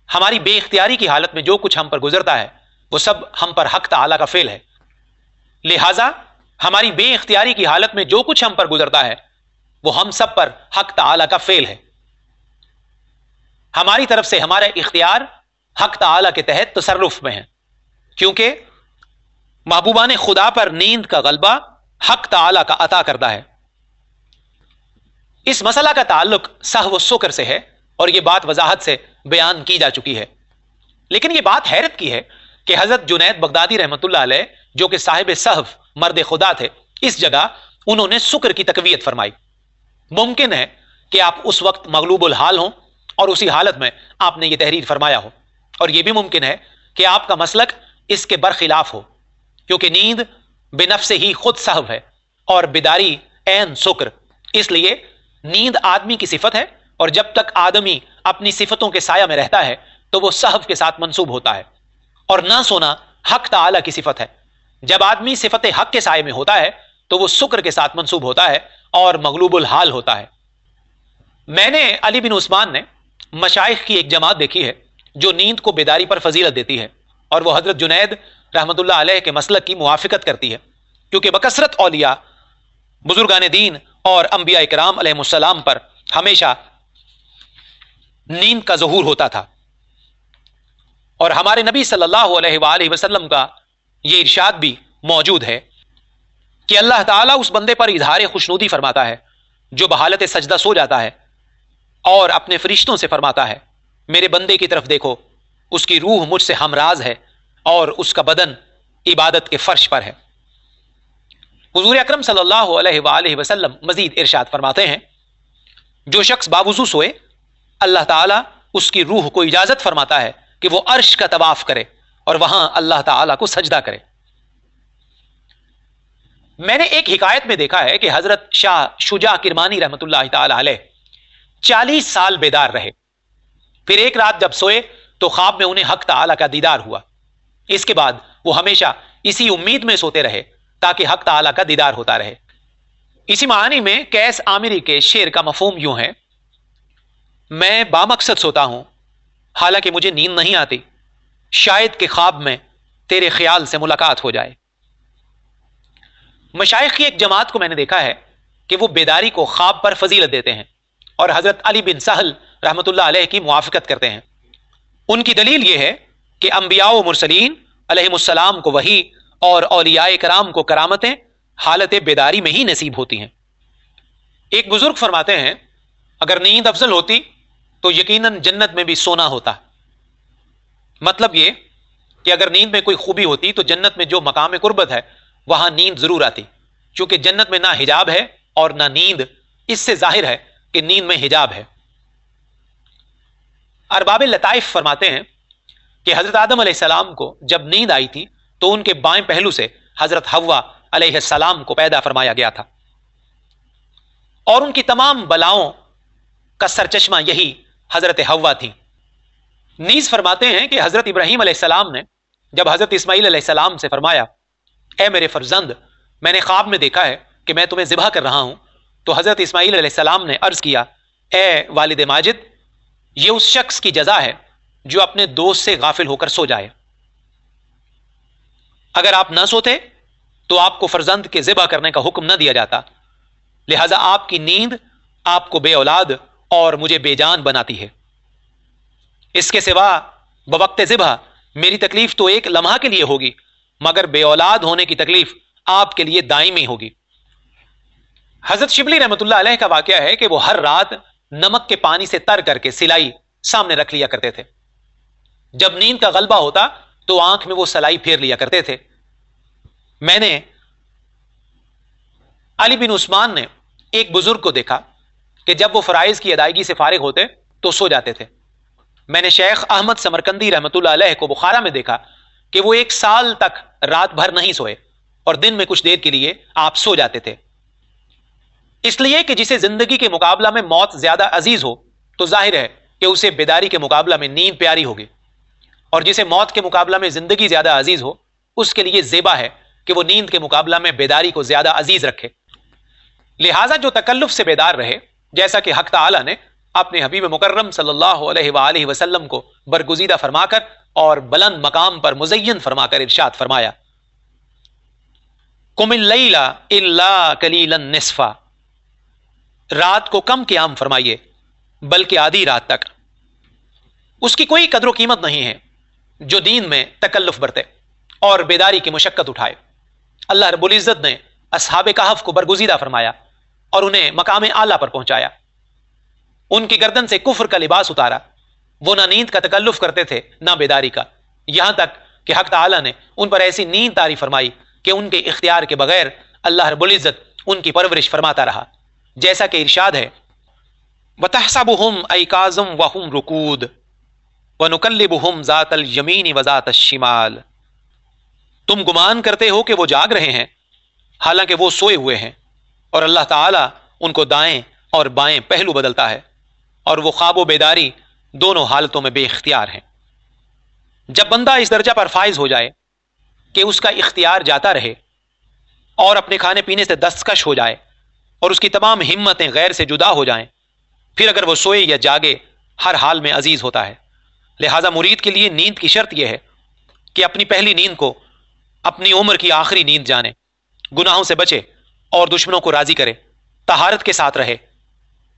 ہماری بے اختیاری کی حالت میں جو کچھ ہم پر گزرتا ہے وہ سب ہم پر حق تعالی کا فعل ہے. لہذا ہماری بے اختیاری کی حالت میں جو کچھ ہم پر گزرتا ہے وہ ہم سب پر حق تعالی کا فعل ہے. ہماری طرف سے ہمارا اختیار حق تعالی کے تحت تصرف میں ہے، کیونکہ محبوبان خدا پر نیند کا غلبہ حق تعالی کا عطا کردہ ہے. اس مسئلہ کا تعلق سہو و سکر سے ہے اور یہ بات وضاحت سے بیان کی جا چکی ہے. لیکن یہ بات حیرت کی ہے کہ حضرت جنید بغدادی رحمۃ اللہ علیہ جو کہ صاحب سہو مرد خدا تھے، اس جگہ انہوں نے سکر کی تقویت فرمائی. ممکن ہے کہ آپ اس وقت مغلوب الحال ہوں اور اسی حالت میں آپ نے یہ تحریر فرمایا ہو، اور یہ بھی ممکن ہے کہ آپ کا مسلک اس کے برخلاف ہو، کیونکہ نیند بنفس ہی خود سہو ہے اور بیداری عین سکر. اس لیے نیند آدمی کی صفت ہے اور جب تک آدمی اپنی صفتوں کے سایہ میں رہتا ہے تو وہ سہو کے ساتھ منسوب ہوتا ہے، اور نہ سونا حق تعالی کی صفت ہے. جب آدمی صفت حق کے سائے میں ہوتا ہے تو وہ سکر کے ساتھ منسوب ہوتا ہے اور مغلوب الحال ہوتا ہے. میں نے علی بن عثمان نے مشائخ کی ایک جماعت دیکھی ہے جو نیند کو بیداری پر فضیلت دیتی ہے، اور وہ حضرت جنید رحمۃ اللہ علیہ کے مسلک کی موافقت کرتی ہے، کیونکہ بکثرت اولیاء، بزرگان دین اور انبیاء کرام علیہ السلام پر ہمیشہ نیند کا ظہور ہوتا تھا، اور ہمارے نبی صلی اللہ علیہ وآلہ وسلم کا یہ ارشاد بھی موجود ہے کہ اللہ تعالیٰ اس بندے پر اظہار خوشنودی فرماتا ہے جو بحالت سجدہ سو جاتا ہے، اور اپنے فرشتوں سے فرماتا ہے میرے بندے کی طرف دیکھو، اس کی روح مجھ سے ہمراز ہے اور اس کا بدن عبادت کے فرش پر ہے۔ حضور اکرم صلی اللہ علیہ وآلہ وسلم مزید ارشاد فرماتے ہیں جو شخص باوضو سوئے، اللہ تعالیٰ اس کی روح کو اجازت فرماتا ہے کہ وہ عرش کا طواف کرے اور وہاں اللہ تعالیٰ کو سجدہ کرے۔ میں نے ایک حکایت میں دیکھا ہے کہ حضرت شاہ شجاع کرمانی رحمۃ اللہ تعالی علیہ 40 سال بیدار رہے، پھر ایک رات جب سوئے تو خواب میں انہیں حق تعالیٰ کا دیدار ہوا۔ اس کے بعد وہ ہمیشہ اسی امید میں سوتے رہے تاکہ حق تعالیٰ کا دیدار ہوتا رہے۔ اسی معنی میں قیس عامری کے شعر کا مفہوم یوں ہے: میں بامقصد سوتا ہوں حالانکہ مجھے نیند نہیں آتی، شاید کہ خواب میں تیرے خیال سے ملاقات ہو جائے۔ مشائخ کی ایک جماعت کو میں نے دیکھا ہے کہ وہ بیداری کو خواب پر فضیلت دیتے ہیں اور حضرت علی بن سہل رحمۃ اللہ علیہ کی موافقت کرتے ہیں۔ ان کی دلیل یہ ہے کہ انبیاء و مرسلین علیہم السلام کو وحی اور اولیاء کرام کو کرامتیں حالت بیداری میں ہی نصیب ہوتی ہیں۔ ایک بزرگ فرماتے ہیں اگر نیند افضل ہوتی تو یقیناً جنت میں بھی سونا ہوتا۔ مطلب یہ کہ اگر نیند میں کوئی خوبی ہوتی تو جنت میں جو مقام قربت ہے وہاں نیند ضرور آتی، چونکہ جنت میں نہ حجاب ہے اور نہ نیند، اس سے ظاہر ہے کہ نیند میں حجاب ہے۔ ارباب لطائف فرماتے ہیں کہ حضرت آدم علیہ السلام کو جب نیند آئی تھی تو ان کے بائیں پہلو سے حضرت حوا علیہ السلام کو پیدا فرمایا گیا تھا، اور ان کی تمام بلاؤں کا سرچشمہ یہی حضرت حوا تھی۔ نیز فرماتے ہیں کہ حضرت ابراہیم علیہ السلام نے جب حضرت اسماعیل علیہ السلام سے فرمایا اے میرے فرزند، میں نے خواب میں دیکھا ہے کہ میں تمہیں ذبح کر رہا ہوں، تو حضرت اسماعیل علیہ السلام نے عرض کیا اے والد ماجد، یہ اس شخص کی جزا ہے جو اپنے دوست سے غافل ہو کر سو جائے۔ اگر آپ نہ سوتے تو آپ کو فرزند کے ذبح کرنے کا حکم نہ دیا جاتا، لہذا آپ کی نیند آپ کو بے اولاد اور مجھے بے جان بناتی ہے۔ اس کے سوا بوقت ذبح میری تکلیف تو ایک لمحہ کے لیے ہوگی، مگر بے اولاد ہونے کی تکلیف آپ کے لیے دائمی ہوگی۔ حضرت شبلی رحمۃ اللہ علیہ کا واقعہ ہے کہ وہ ہر رات نمک کے پانی سے تر کر کے سلائی سامنے رکھ لیا کرتے تھے، جب نیند کا غلبہ ہوتا تو آنکھ میں وہ سلائی پھیر لیا کرتے تھے۔ میں نے علی بن عثمان نے ایک بزرگ کو دیکھا کہ جب وہ فرائض کی ادائیگی سے فارغ ہوتے تو سو جاتے تھے۔ میں نے شیخ احمد سمرقندی رحمۃ اللہ علیہ کو بخارا میں دیکھا کہ وہ 1 سال تک رات بھر نہیں سوئے اور دن میں کچھ دیر کے لیے آپ سو جاتے تھے۔ اس لیے کہ جسے زندگی کے مقابلہ میں موت زیادہ عزیز ہو تو ظاہر ہے کہ اسے بیداری کے مقابلہ میں نیند پیاری ہوگی، اور جسے موت کے مقابلہ میں زندگی زیادہ عزیز ہو اس کے لیے زیبا ہے کہ وہ نیند کے مقابلہ میں بیداری کو زیادہ عزیز رکھے۔ لہٰذا جو تکلف سے بیدار رہے، جیسا کہ حق تعالیٰ نے اپنے حبیب مکرم صلی اللہ علیہ وآلہ وسلم کو برگزیدہ فرما کر اور بلند مقام پر مزین فرما کر ارشاد فرمایا قم اللیل الا قلیلا نصفا، رات کو کم قیام فرمائیے بلکہ آدھی رات تک۔ اس کی کوئی قدر و قیمت نہیں ہے جو دین میں تکلف برتے اور بیداری کی مشقت اٹھائے۔ اللہ رب العزت نے اصحاب کہف کو برگزیدہ فرمایا اور انہیں مقام اعلیٰ پر پہنچایا۔ ان کی گردن سے کفر کا لباس اتارا، وہ نہ نیند کا تکلف کرتے تھے نہ بیداری کا، یہاں تک کہ حق تعالیٰ نے ان پر ایسی نیند طاری فرمائی کہ ان کے اختیار کے بغیر اللہ رب العزت ان کی پرورش فرماتا رہا، جیسا کہ ارشاد ہے وَتَحْسَبُهُمْ أَيْقَاظًا وَهُمْ رُقُودٌ وَنُقَلِّبُهُمْ ذَاتَ الْيَمِينِ وَذَاتَ الشِّمَالِ، تم گمان کرتے ہو کہ وہ جاگ رہے ہیں حالانکہ وہ سوئے ہوئے ہیں، اور اللہ تعالیٰ ان کو دائیں اور بائیں پہلو بدلتا ہے، اور وہ خواب و بیداری دونوں حالتوں میں بے اختیار ہیں۔ جب بندہ اس درجہ پر فائز ہو جائے کہ اس کا اختیار جاتا رہے اور اپنے کھانے پینے سے دستکش ہو جائے اور اس کی تمام ہمتیں غیر سے جدا ہو جائیں، پھر اگر وہ سوئے یا جاگے ہر حال میں عزیز ہوتا ہے۔ لہٰذا مرید کے لیے نیند کی شرط یہ ہے کہ اپنی پہلی نیند کو اپنی عمر کی آخری نیند جانے، گناہوں سے بچے اور دشمنوں کو راضی کرے، طہارت کے ساتھ رہے،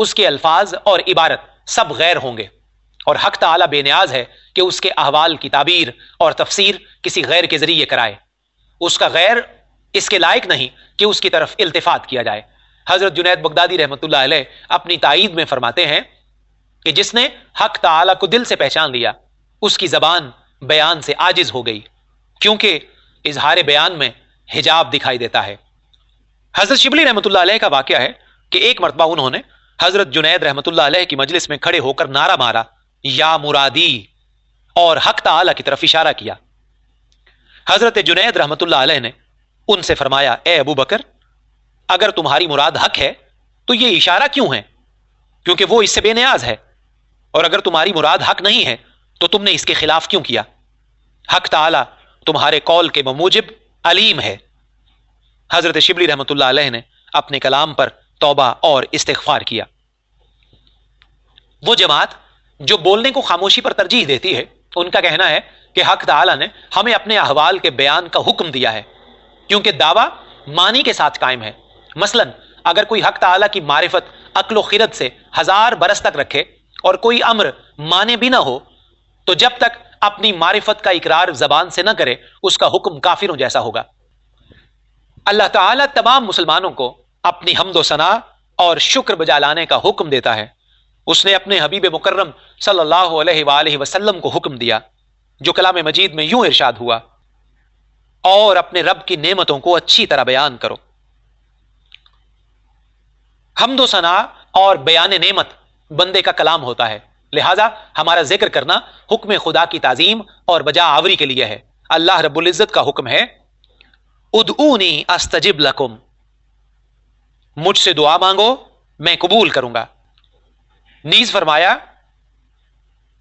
اس کے الفاظ اور عبارت سب غیر ہوں گے، اور حق تعالی بے نیاز ہے کہ اس کے احوال کی تعبیر اور تفسیر کسی غیر کے ذریعے کرائے۔ اس کا غیر اس کے لائق نہیں کہ اس کی طرف التفات کیا جائے۔ حضرت جنید بغدادی رحمۃ اللہ علیہ اپنی تائید میں فرماتے ہیں کہ جس نے حق تعالی کو دل سے پہچان لیا اس کی زبان بیان سے عاجز ہو گئی، کیونکہ اظہار بیان میں حجاب دکھائی دیتا ہے۔ حضرت شبلی رحمۃ اللہ علیہ کا واقعہ ہے کہ ایک مرتبہ انہوں نے حضرت جنید رحمۃ اللہ علیہ کی مجلس میں کھڑے ہو کر نعرہ مارا، یا مرادی، اور حق تعالی کی طرف اشارہ کیا۔ حضرت جنید رحمۃ اللہ علیہ نے ان سے فرمایا، اے ابو بکر، اگر تمہاری مراد حق ہے تو یہ اشارہ کیوں ہے؟ کیونکہ وہ اس سے بے نیاز ہے، اور اگر تمہاری مراد حق نہیں ہے تو تم نے اس کے خلاف کیوں کیا؟ حق تعالی تمہارے قول کے بموجب علیم ہے۔ حضرت شبلی رحمۃ اللہ علیہ نے اپنے کلام پر توبہ اور استغفار کیا۔ وہ جماعت جو بولنے کو خاموشی پر ترجیح دیتی ہے، ان کا کہنا ہے کہ حق تعالی نے ہمیں اپنے احوال کے بیان کا حکم دیا ہے، کیونکہ دعویٰ معنی کے ساتھ قائم ہے۔ مثلا اگر کوئی حق تعالی کی معرفت عقل و خرد سے 1000 برس تک رکھے اور کوئی امر مانے بھی نہ ہو، تو جب تک اپنی معرفت کا اقرار زبان سے نہ کرے اس کا حکم کافروں جیسا ہوگا۔ اللہ تعالیٰ تمام مسلمانوں کو اپنی حمد و ثنا اور شکر بجا لانے کا حکم دیتا ہے۔ اس نے اپنے حبیب مکرم صلی اللہ علیہ وآلہ وسلم کو حکم دیا، جو کلام مجید میں یوں ارشاد ہوا، اور اپنے رب کی نعمتوں کو اچھی طرح بیان کرو۔ حمد و ثنا اور بیان نعمت بندے کا کلام ہوتا ہے، لہذا ہمارا ذکر کرنا حکم خدا کی تعظیم اور بجا آوری کے لیے ہے۔ اللہ رب العزت کا حکم ہے، ادعونی استجب لکم، مجھ سے دعا مانگو میں قبول کروں گا۔ نیز فرمایا،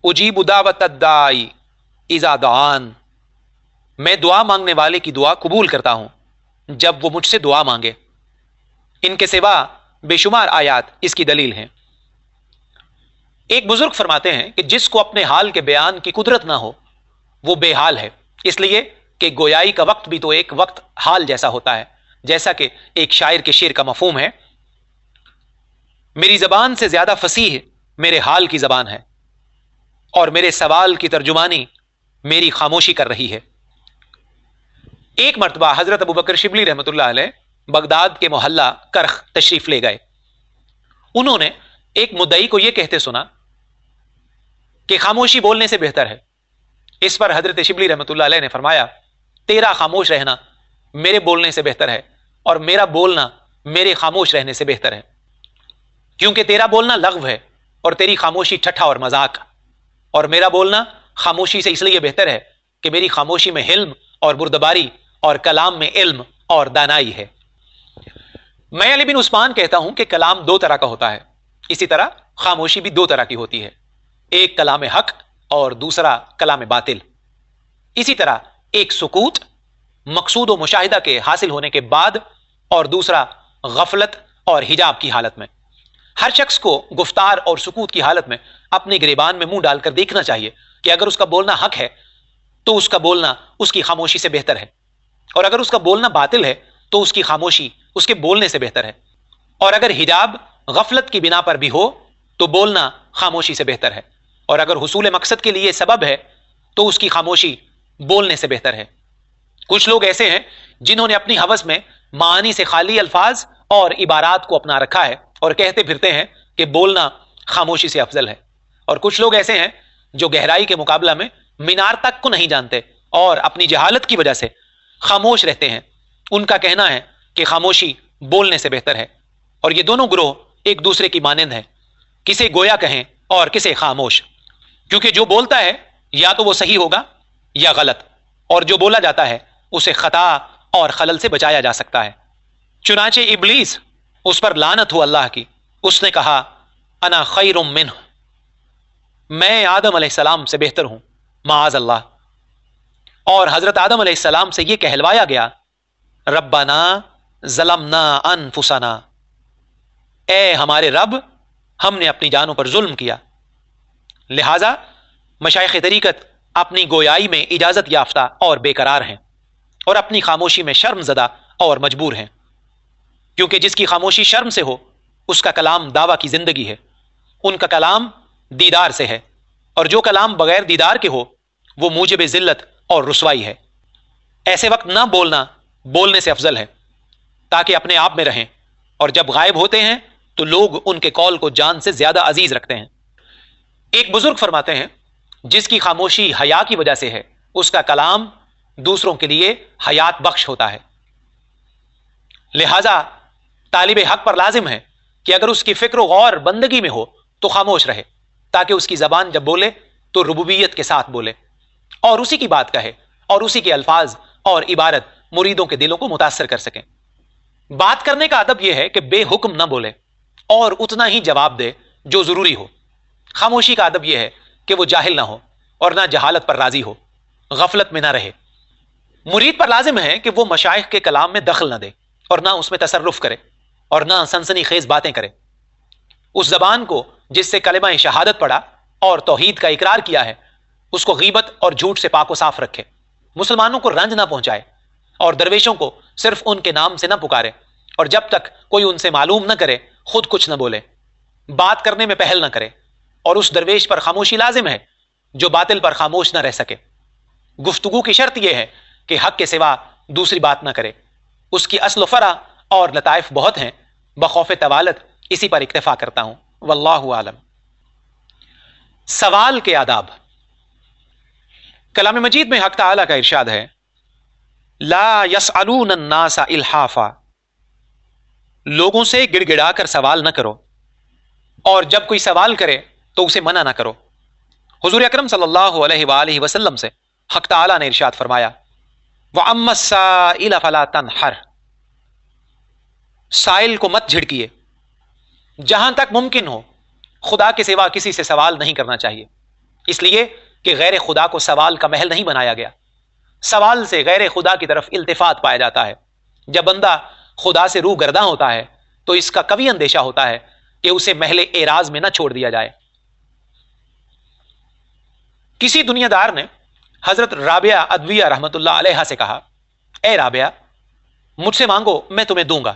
اجیب دعوت الداعی اذا دعان، میں دعا مانگنے والے کی دعا قبول کرتا ہوں جب وہ مجھ سے دعا مانگے۔ ان کے سوا بے شمار آیات اس کی دلیل ہیں۔ ایک بزرگ فرماتے ہیں کہ جس کو اپنے حال کے بیان کی قدرت نہ ہو وہ بے حال ہے، اس لیے کہ گویائی کا وقت بھی تو ایک وقت حال جیسا ہوتا ہے، جیسا کہ ایک شاعر کے شعر کا مفہوم ہے، میری زبان سے زیادہ فصیح میرے حال کی زبان ہے، اور میرے سوال کی ترجمانی میری خاموشی کر رہی ہے۔ ایک مرتبہ حضرت ابوبکر شبلی رحمۃ اللہ علیہ بغداد کے محلہ کرخ تشریف لے گئے۔ انہوں نے ایک مدعی کو یہ کہتے سنا کہ خاموشی بولنے سے بہتر ہے۔ اس پر حضرت شبلی رحمۃ اللہ علیہ نے فرمایا، تیرا خاموش رہنا میرے بولنے سے بہتر ہے، اور میرا بولنا میرے خاموش رہنے سے بہتر ہے، کیونکہ تیرا بولنا لغو ہے اور تیری خاموشی ٹھٹھا اور مذاق، اور میرا بولنا خاموشی سے اس لیے بہتر ہے کہ میری خاموشی میں حلم اور بردباری اور کلام میں علم اور دانائی ہے۔ میں علی بن عثمان کہتا ہوں کہ کلام دو طرح کا ہوتا ہے، اسی طرح خاموشی بھی دو طرح کی ہوتی ہے، ایک کلام حق اور دوسرا کلام باطل۔ اسی طرح ایک سکوت مقصود و مشاہدہ کے حاصل ہونے کے بعد، اور دوسرا غفلت اور حجاب کی حالت میں۔ ہر شخص کو گفتار اور سکوت کی حالت میں اپنے گریبان میں منہ ڈال کر دیکھنا چاہیے کہ اگر اس کا بولنا حق ہے تو اس کا بولنا اس کی خاموشی سے بہتر ہے، اور اگر اس کا بولنا باطل ہے تو اس کی خاموشی اس کے بولنے سے بہتر ہے، اور اگر حجاب غفلت کی بنا پر بھی ہو تو بولنا خاموشی سے بہتر ہے، اور اگر حصول مقصد کے لیے سبب ہے تو اس کی خاموشی بولنے سے بہتر ہے۔ کچھ لوگ ایسے ہیں جنہوں نے اپنی ہوس میں معانی سے خالی الفاظ اور عبارات کو اپنا رکھا ہے اور کہتے پھرتے ہیں کہ بولنا خاموشی سے افضل ہے، اور کچھ لوگ ایسے ہیں جو گہرائی کے مقابلہ میں مینار تک کو نہیں جانتے اور اپنی جہالت کی وجہ سے خاموش رہتے ہیں۔ ان کا کہنا ہے کہ خاموشی بولنے سے بہتر ہے، اور یہ دونوں گروہ ایک دوسرے کی مانند ہیں، کسے گویا کہیں اور کسے خاموش، کیونکہ جو بولتا ہے یا تو وہ صحیح ہوگا یا غلط، اور جو بولا جاتا ہے اسے خطا اور خلل سے بچایا جا سکتا ہے۔ چنانچہ ابلیس، اس پر لعنت ہو اللہ کی، اس نے کہا انا خیر منہ، میں آدم علیہ السلام سے بہتر ہوں، معاذ اللہ۔ اور حضرت آدم علیہ السلام سے یہ کہلوایا گیا، ربنا ظلمنا انفسنا، اے ہمارے رب ہم نے اپنی جانوں پر ظلم کیا۔ لہذا مشائخ طریقت اپنی گویائی میں اجازت یافتہ اور بے قرار ہیں، اور اپنی خاموشی میں شرم زدہ اور مجبور ہیں، کیونکہ جس کی خاموشی شرم سے ہو اس کا کلام دعویٰ کی زندگی ہے، ان کا کلام دیدار سے ہے، اور جو کلام بغیر دیدار کے ہو وہ موجب ذلت اور رسوائی ہے۔ ایسے وقت نہ بولنا بولنے سے افضل ہے تاکہ اپنے آپ میں رہیں، اور جب غائب ہوتے ہیں تو لوگ ان کے قول کو جان سے زیادہ عزیز رکھتے ہیں۔ ایک بزرگ فرماتے ہیں جس کی خاموشی حیا کی وجہ سے ہے اس کا کلام دوسروں کے لیے حیات بخش ہوتا ہے۔ لہذا طالب حق پر لازم ہے کہ اگر اس کی فکر و غور بندگی میں ہو تو خاموش رہے، تاکہ اس کی زبان جب بولے تو ربوبیت کے ساتھ بولے اور اسی کی بات کہے اور اسی کے الفاظ اور عبارت مریدوں کے دلوں کو متاثر کر سکیں۔ بات کرنے کا ادب یہ ہے کہ بے حکم نہ بولے اور اتنا ہی جواب دے جو ضروری ہو۔ خاموشی کا ادب یہ ہے کہ وہ جاہل نہ ہو اور نہ جہالت پر راضی ہو، غفلت میں نہ رہے۔ مرید پر لازم ہے کہ وہ مشائخ کے کلام میں دخل نہ دے اور نہ اس میں تصرف کرے اور نہ سنسنی خیز باتیں کرے۔ اس زبان کو جس سے کلمہ شہادت پڑھا اور توحید کا اقرار کیا ہے اس کو غیبت اور جھوٹ سے پاک و صاف رکھے، مسلمانوں کو رنج نہ پہنچائے اور درویشوں کو صرف ان کے نام سے نہ پکارے، اور جب تک کوئی ان سے معلوم نہ کرے خود کچھ نہ بولے، بات کرنے میں پہل نہ کرے، اور اس درویش پر خاموشی لازم ہے جو باطل پر خاموش نہ رہ سکے۔ گفتگو کی شرط یہ ہے کہ حق کے سوا دوسری بات نہ کرے، اس کی اصل و فرع اور لطائف بہت ہیں، بخوف طوالت اسی پر اکتفا کرتا ہوں، واللہ عالم۔ سوال کے آداب۔ کلام مجید میں حق تعالی کا ارشاد ہے لا يسألون الناس الحافا، لوگوں سے گڑ گڑا کر سوال نہ کرو، اور جب کوئی سوال کرے تو اسے منع نہ کرو۔ حضور اکرم صلی اللہ علیہ وآلہ وسلم سے حق تعالی نے ارشاد فرمایا وَأَمَّا السَّائِلَ فَلَا تَنْحَرْ، سائل کو مت جھڑکیے۔ جہاں تک ممکن ہو خدا کے سوا کسی سے سوال نہیں کرنا چاہیے، اس لیے کہ غیر خدا کو سوال کا محل نہیں بنایا گیا۔ سوال سے غیر خدا کی طرف التفات پایا جاتا ہے۔ جب بندہ خدا سے روح گرداں ہوتا ہے تو اس کا کبھی اندیشہ ہوتا ہے کہ اسے محل اعراض میں نہ چھوڑ دیا جائے۔ کسی دنیا دار نے حضرت رابعہ ادویہ رحمت اللہ علیہ سے کہا اے رابعہ مجھ سے مانگو میں تمہیں دوں گا۔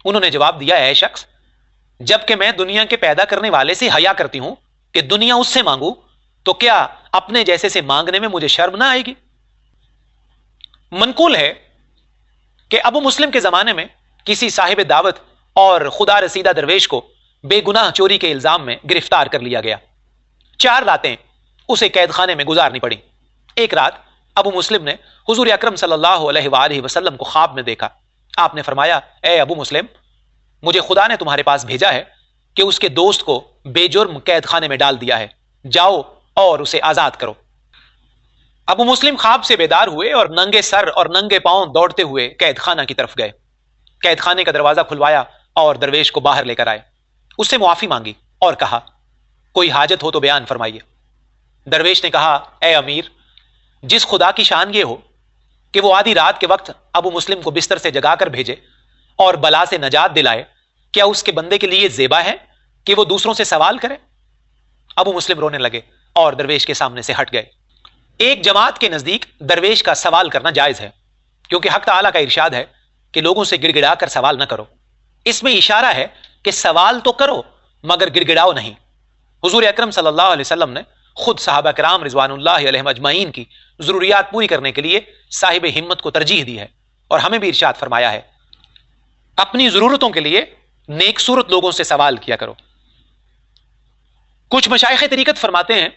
انہوں نے جواب دیا اے شخص جبکہ میں دنیا کے پیدا کرنے والے سے حیا کرتی ہوں کہ دنیا اس سے مانگوں تو کیا اپنے جیسے سے مانگنے میں مجھے شرم نہ آئے گی؟ منقول ہے کہ ابو مسلم کے زمانے میں کسی صاحب دعوت اور خدا رسیدہ درویش کو بے گناہ چوری کے الزام میں گرفتار کر لیا گیا۔ 4 راتیں اسے قید خانے میں گزارنی پڑی۔ ایک رات ابو مسلم نے حضور اکرم صلی اللہ علیہ وآلہ وسلم کو خواب میں دیکھا۔ آپ نے فرمایا اے ابو مسلم مجھے خدا نے تمہارے پاس بھیجا ہے کہ اس کے دوست کو بے جرم قید خانے میں ڈال دیا ہے، جاؤ اور اسے آزاد کرو۔ ابو مسلم خواب سے بیدار ہوئے اور ننگے سر اور ننگے پاؤں دوڑتے ہوئے قید خانہ کی طرف گئے۔ قید خانے کا دروازہ کھلوایا اور درویش کو باہر لے کر آئے، اس سے معافی مانگی اور کہا کوئی حاجت ہو تو بیان فرمائیے۔ درویش نے کہا اے امیر جس خدا کی شان یہ ہو کہ وہ آدھی رات کے وقت ابو مسلم کو بستر سے جگا کر بھیجے اور بلا سے نجات دلائے، کیا اس کے بندے کے لیے زیبا ہے کہ وہ دوسروں سے سوال کرے؟ ابو مسلم رونے لگے اور درویش کے سامنے سے ہٹ گئے۔ ایک جماعت کے نزدیک درویش کا سوال کرنا جائز ہے کیونکہ حق تعالیٰ کا ارشاد ہے کہ لوگوں سے گڑ گڑا کر سوال نہ کرو۔ اس میں اشارہ ہے کہ سوال تو کرو مگر گڑ گڑاؤ نہیں۔ حضور اکرم صلی اللہ علیہ وسلم نے خود صحابہ کرام رضوان اللہ علیہم اجمعین کی ضروریات پوری کرنے کے لیے صاحب ہمت کو ترجیح دی ہے، اور ہمیں بھی ارشاد فرمایا ہے اپنی ضرورتوں کے لیے نیک صورت لوگوں سے سوال کیا کرو۔ کچھ مشائخ طریقت فرماتے ہیں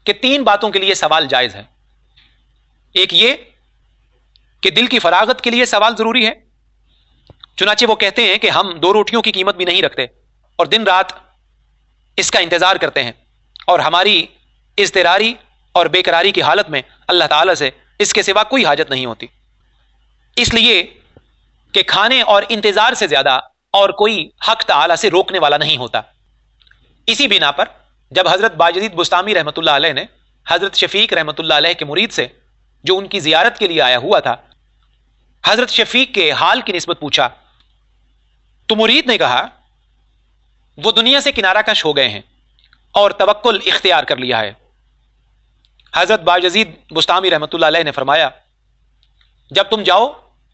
کہ 3 باتوں کے لیے سوال جائز ہے۔ ایک یہ کہ دل کی فراغت کے لیے سوال ضروری ہے، چنانچہ وہ کہتے ہیں کہ ہم 2 روٹیوں کی قیمت بھی نہیں رکھتے اور دن رات اس کا انتظار کرتے ہیں، اور ہماری اضطراری اور بے قراری کی حالت میں اللہ تعالیٰ سے اس کے سوا کوئی حاجت نہیں ہوتی، اس لیے کہ کھانے اور انتظار سے زیادہ اور کوئی حق تعالیٰ سے روکنے والا نہیں ہوتا۔ اسی بنا پر جب حضرت باجدید بستامی رحمۃ اللہ علیہ نے حضرت شفیق رحمۃ اللہ علیہ کے مرید سے جو ان کی زیارت کے لیے آیا ہوا تھا حضرت شفیق کے حال کی نسبت پوچھا تو مرید نے کہا وہ دنیا سے کنارہ کش ہو گئے ہیں اور توکل اختیار کر لیا ہے۔ حضرت باجدید بستامی رحمۃ اللہ علیہ نے فرمایا جب تم جاؤ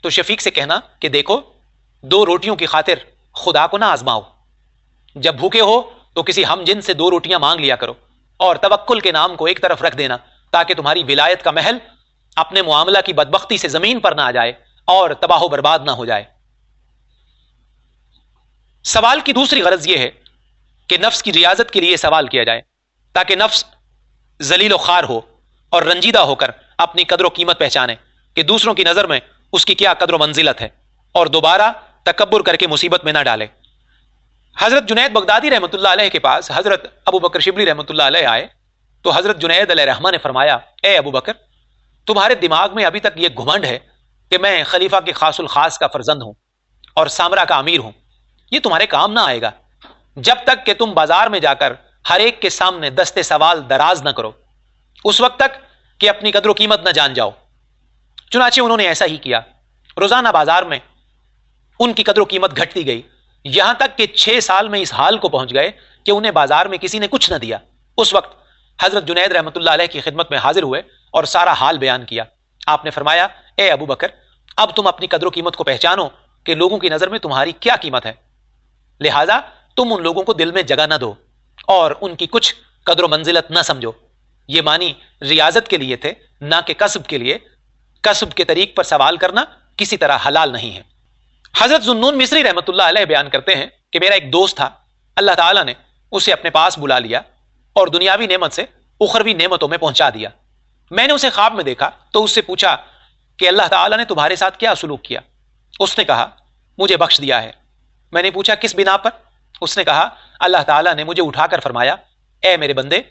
تو شفیق سے کہنا کہ دیکھو 2 روٹیوں کی خاطر خدا کو نہ آزماؤ، جب بھوکے ہو تو کسی ہم جن سے 2 روٹیاں مانگ لیا کرو، اور توکل کے نام کو ایک طرف رکھ دینا تاکہ تمہاری ولایت کا محل اپنے معاملہ کی بدبختی سے زمین پر نہ آ جائے اور تباہ و برباد نہ ہو جائے۔ سوال کی دوسری غرض یہ ہے کہ نفس کی ریاضت کے لیے سوال کیا جائے تاکہ نفس ذلیل و خوار ہو اور رنجیدہ ہو کر اپنی قدر و قیمت پہچانے کہ دوسروں کی نظر میں اس کی کیا قدر و منزلت ہے، اور دوبارہ تکبر کر کے مصیبت میں نہ ڈالے۔ حضرت جنید بغدادی رحمۃ اللہ علیہ کے پاس حضرت ابو بکر شبلی رحمۃ اللہ علیہ آئے تو حضرت جنید علیہ رحمہ نے فرمایا، اے ابو بکر، تمہارے دماغ میں ابھی تک یہ گھمنڈ ہے کہ میں خلیفہ کے خاص الخاص کا فرزند ہوں اور سامرا کا امیر ہوں، یہ تمہارے کام نہ آئے گا جب تک کہ تم بازار میں جا کر ہر ایک کے سامنے دستے سوال دراز نہ کرو، اس وقت تک کہ اپنی قدر و قیمت نہ جان جاؤ۔ چنانچہ انہوں نے ایسا ہی کیا۔ روزانہ بازار میں ان کی قدر و قیمت گھٹتی گئی، یہاں تک کہ 6 سال میں اس حال کو پہنچ گئے کہ انہیں بازار میں کسی نے کچھ نہ دیا۔ اس وقت حضرت جنید رحمۃ اللہ علیہ کی خدمت میں حاضر ہوئے اور سارا حال بیان کیا۔ آپ نے فرمایا، اے ابو بکر، اب تم اپنی قدر و قیمت کو پہچانو کہ لوگوں کی نظر میں تمہاری کیا قیمت ہے، لہذا تم ان لوگوں کو دل میں جگہ نہ دو اور ان کی کچھ قدر و منزلت نہ سمجھو۔ یہ معنی ریاضت کے لیے تھے، نہ کہ کسب کے لیے۔ کسب کے طریق پر سوال کرنا کسی طرح حلال نہیں ہے۔ حضرت ذوالنون مصری رحمۃ اللہ علیہ بیان کرتے ہیں کہ میرا ایک دوست تھا، اللہ تعالیٰ نے اسے اپنے پاس بلا لیا اور دنیاوی نعمت سے اخروی نعمتوں میں پہنچا دیا۔ میں نے اسے خواب میں دیکھا تو اس سے پوچھا کہ اللہ تعالیٰ نے تمہارے ساتھ کیا سلوک کیا؟ اس نے کہا، مجھے بخش دیا ہے۔ میں نے پوچھا، کس بنا پر؟ اس نے کہا، اللہ تعالیٰ نے مجھے اٹھا کر فرمایا، اے میرے بندے،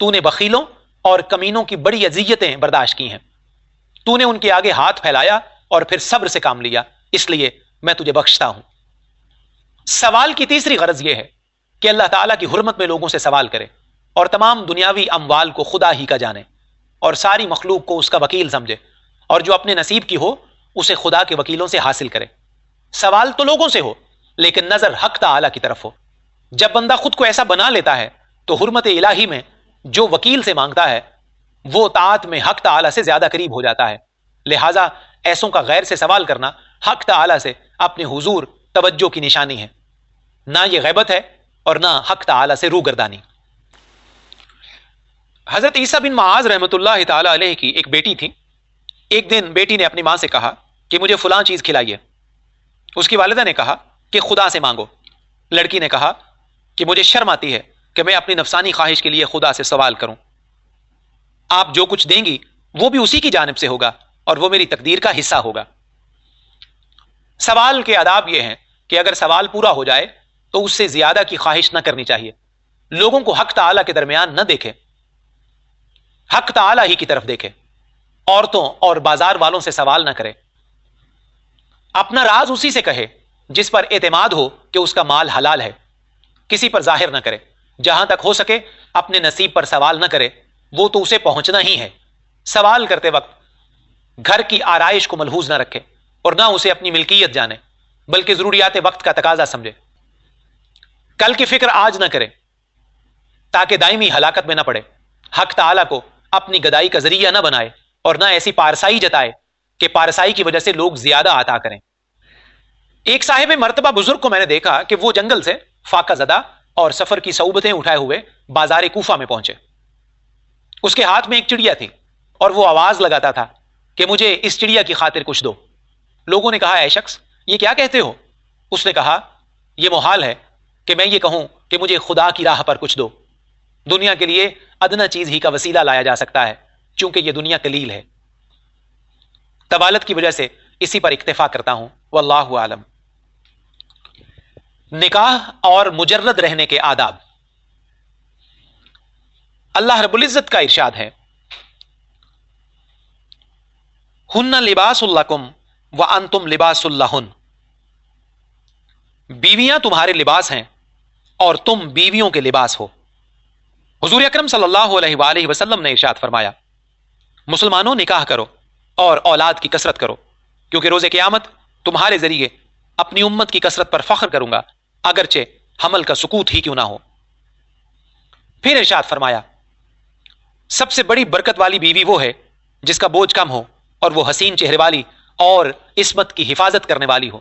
تو نے بخیلوں اور کمینوں کی بڑی اذیتیں برداشت کی ہیں، تو نے ان کے آگے ہاتھ پھیلایا اور پھر صبر سے کام لیا، اس لیے میں تجھے بخشتا ہوں۔ سوال کی تیسری غرض یہ ہے کہ اللہ تعالیٰ کی حرمت میں لوگوں سے سوال کرے اور تمام دنیاوی اموال کو خدا ہی کا جانے اور ساری مخلوق کو اس کا وکیل سمجھے، اور جو اپنے نصیب کی ہو اسے خدا کے وکیلوں سے حاصل کرے۔ سوال تو لوگوں سے ہو لیکن نظر حق تعالیٰ کی طرف ہو۔ جب بندہ خود کو ایسا بنا لیتا ہے تو حرمت الہی میں جو وکیل سے مانگتا ہے وہ طاعت میں حق تعالیٰ سے زیادہ قریب ہو جاتا ہے، لہٰذا ایسوں کا غیر سے سوال کرنا حق تعالیٰ سے اپنے حضور توجہ کی نشانی ہے، نہ یہ غیبت ہے اور نہ حق تعالیٰ سے روگردانی۔ حضرت عیسیٰ بن معاذ رحمۃ اللہ تعالیٰ علیہ کی ایک بیٹی تھی۔ ایک دن بیٹی نے اپنی ماں سے کہا کہ مجھے فلاں چیز کھلائیے۔ اس کی والدہ نے کہا کہ خدا سے مانگو۔ لڑکی نے کہا کہ مجھے شرم آتی ہے کہ میں اپنی نفسانی خواہش کے لیے خدا سے سوال کروں، آپ جو کچھ دیں گی وہ بھی اسی کی جانب سے ہوگا اور وہ میری تقدیر کا حصہ ہوگا۔ سوال کے آداب یہ ہیں کہ اگر سوال پورا ہو جائے تو اس سے زیادہ کی خواہش نہ کرنی چاہیے۔ لوگوں کو حق تعالیٰ کے درمیان نہ دیکھے، حق تعالیٰ ہی کی طرف دیکھے۔ عورتوں اور بازار والوں سے سوال نہ کرے۔ اپنا راز اسی سے کہے جس پر اعتماد ہو کہ اس کا مال حلال ہے، کسی پر ظاہر نہ کرے۔ جہاں تک ہو سکے اپنے نصیب پر سوال نہ کرے، وہ تو اسے پہنچنا ہی ہے۔ سوال کرتے وقت گھر کی آرائش کو ملحوظ نہ رکھے اور نہ اسے اپنی ملکیت جانے، بلکہ ضروریات وقت کا تقاضا سمجھے۔ کل کی فکر آج نہ کرے تاکہ دائمی ہلاکت میں نہ پڑے۔ حق تعالیٰ کو اپنی گدائی کا ذریعہ نہ بنائے اور نہ ایسی پارسائی جتائے کہ پارسائی کی وجہ سے لوگ زیادہ عطا کریں۔ ایک صاحب مرتبہ بزرگ کو میں نے دیکھا کہ وہ جنگل سے فاقہ زدہ اور سفر کی صعوبتیں اٹھائے ہوئے بازار کوفہ میں پہنچے۔ اس کے ہاتھ میں ایک چڑیا تھی اور وہ آواز لگاتا تھا کہ مجھے اس چڑیا کی خاطر کچھ دو۔ لوگوں نے کہا، اے شخص، یہ کیا کہتے ہو؟ اس نے کہا، یہ محال ہے کہ میں یہ کہوں کہ مجھے خدا کی راہ پر کچھ دو۔ دنیا کے لیے ادنا چیز ہی کا وسیلہ لایا جا سکتا ہے چونکہ یہ دنیا قلیل ہے۔ طوالت کی وجہ سے اسی پر اکتفا کرتا ہوں، واللہ عالم۔ نکاح اور مجرد رہنے کے آداب۔ اللہ رب العزت کا ارشاد ہے، ہن لباس لکم وانتم لباس لہن، بیویاں تمہارے لباس ہیں اور تم بیویوں کے لباس ہو۔ حضور اکرم صلی اللہ علیہ وآلہ وسلم نے ارشاد فرمایا، مسلمانوں نکاح کرو اور اولاد کی کثرت کرو، کیونکہ روز قیامت تمہارے ذریعے اپنی امت کی کثرت پر فخر کروں گا، اگرچہ حمل کا سکوت ہی کیوں نہ ہو۔ پھر ارشاد فرمایا، سب سے بڑی برکت والی بیوی وہ ہے جس کا بوجھ کم ہو اور وہ حسین چہرے والی اور عصمت کی حفاظت کرنے والی ہو۔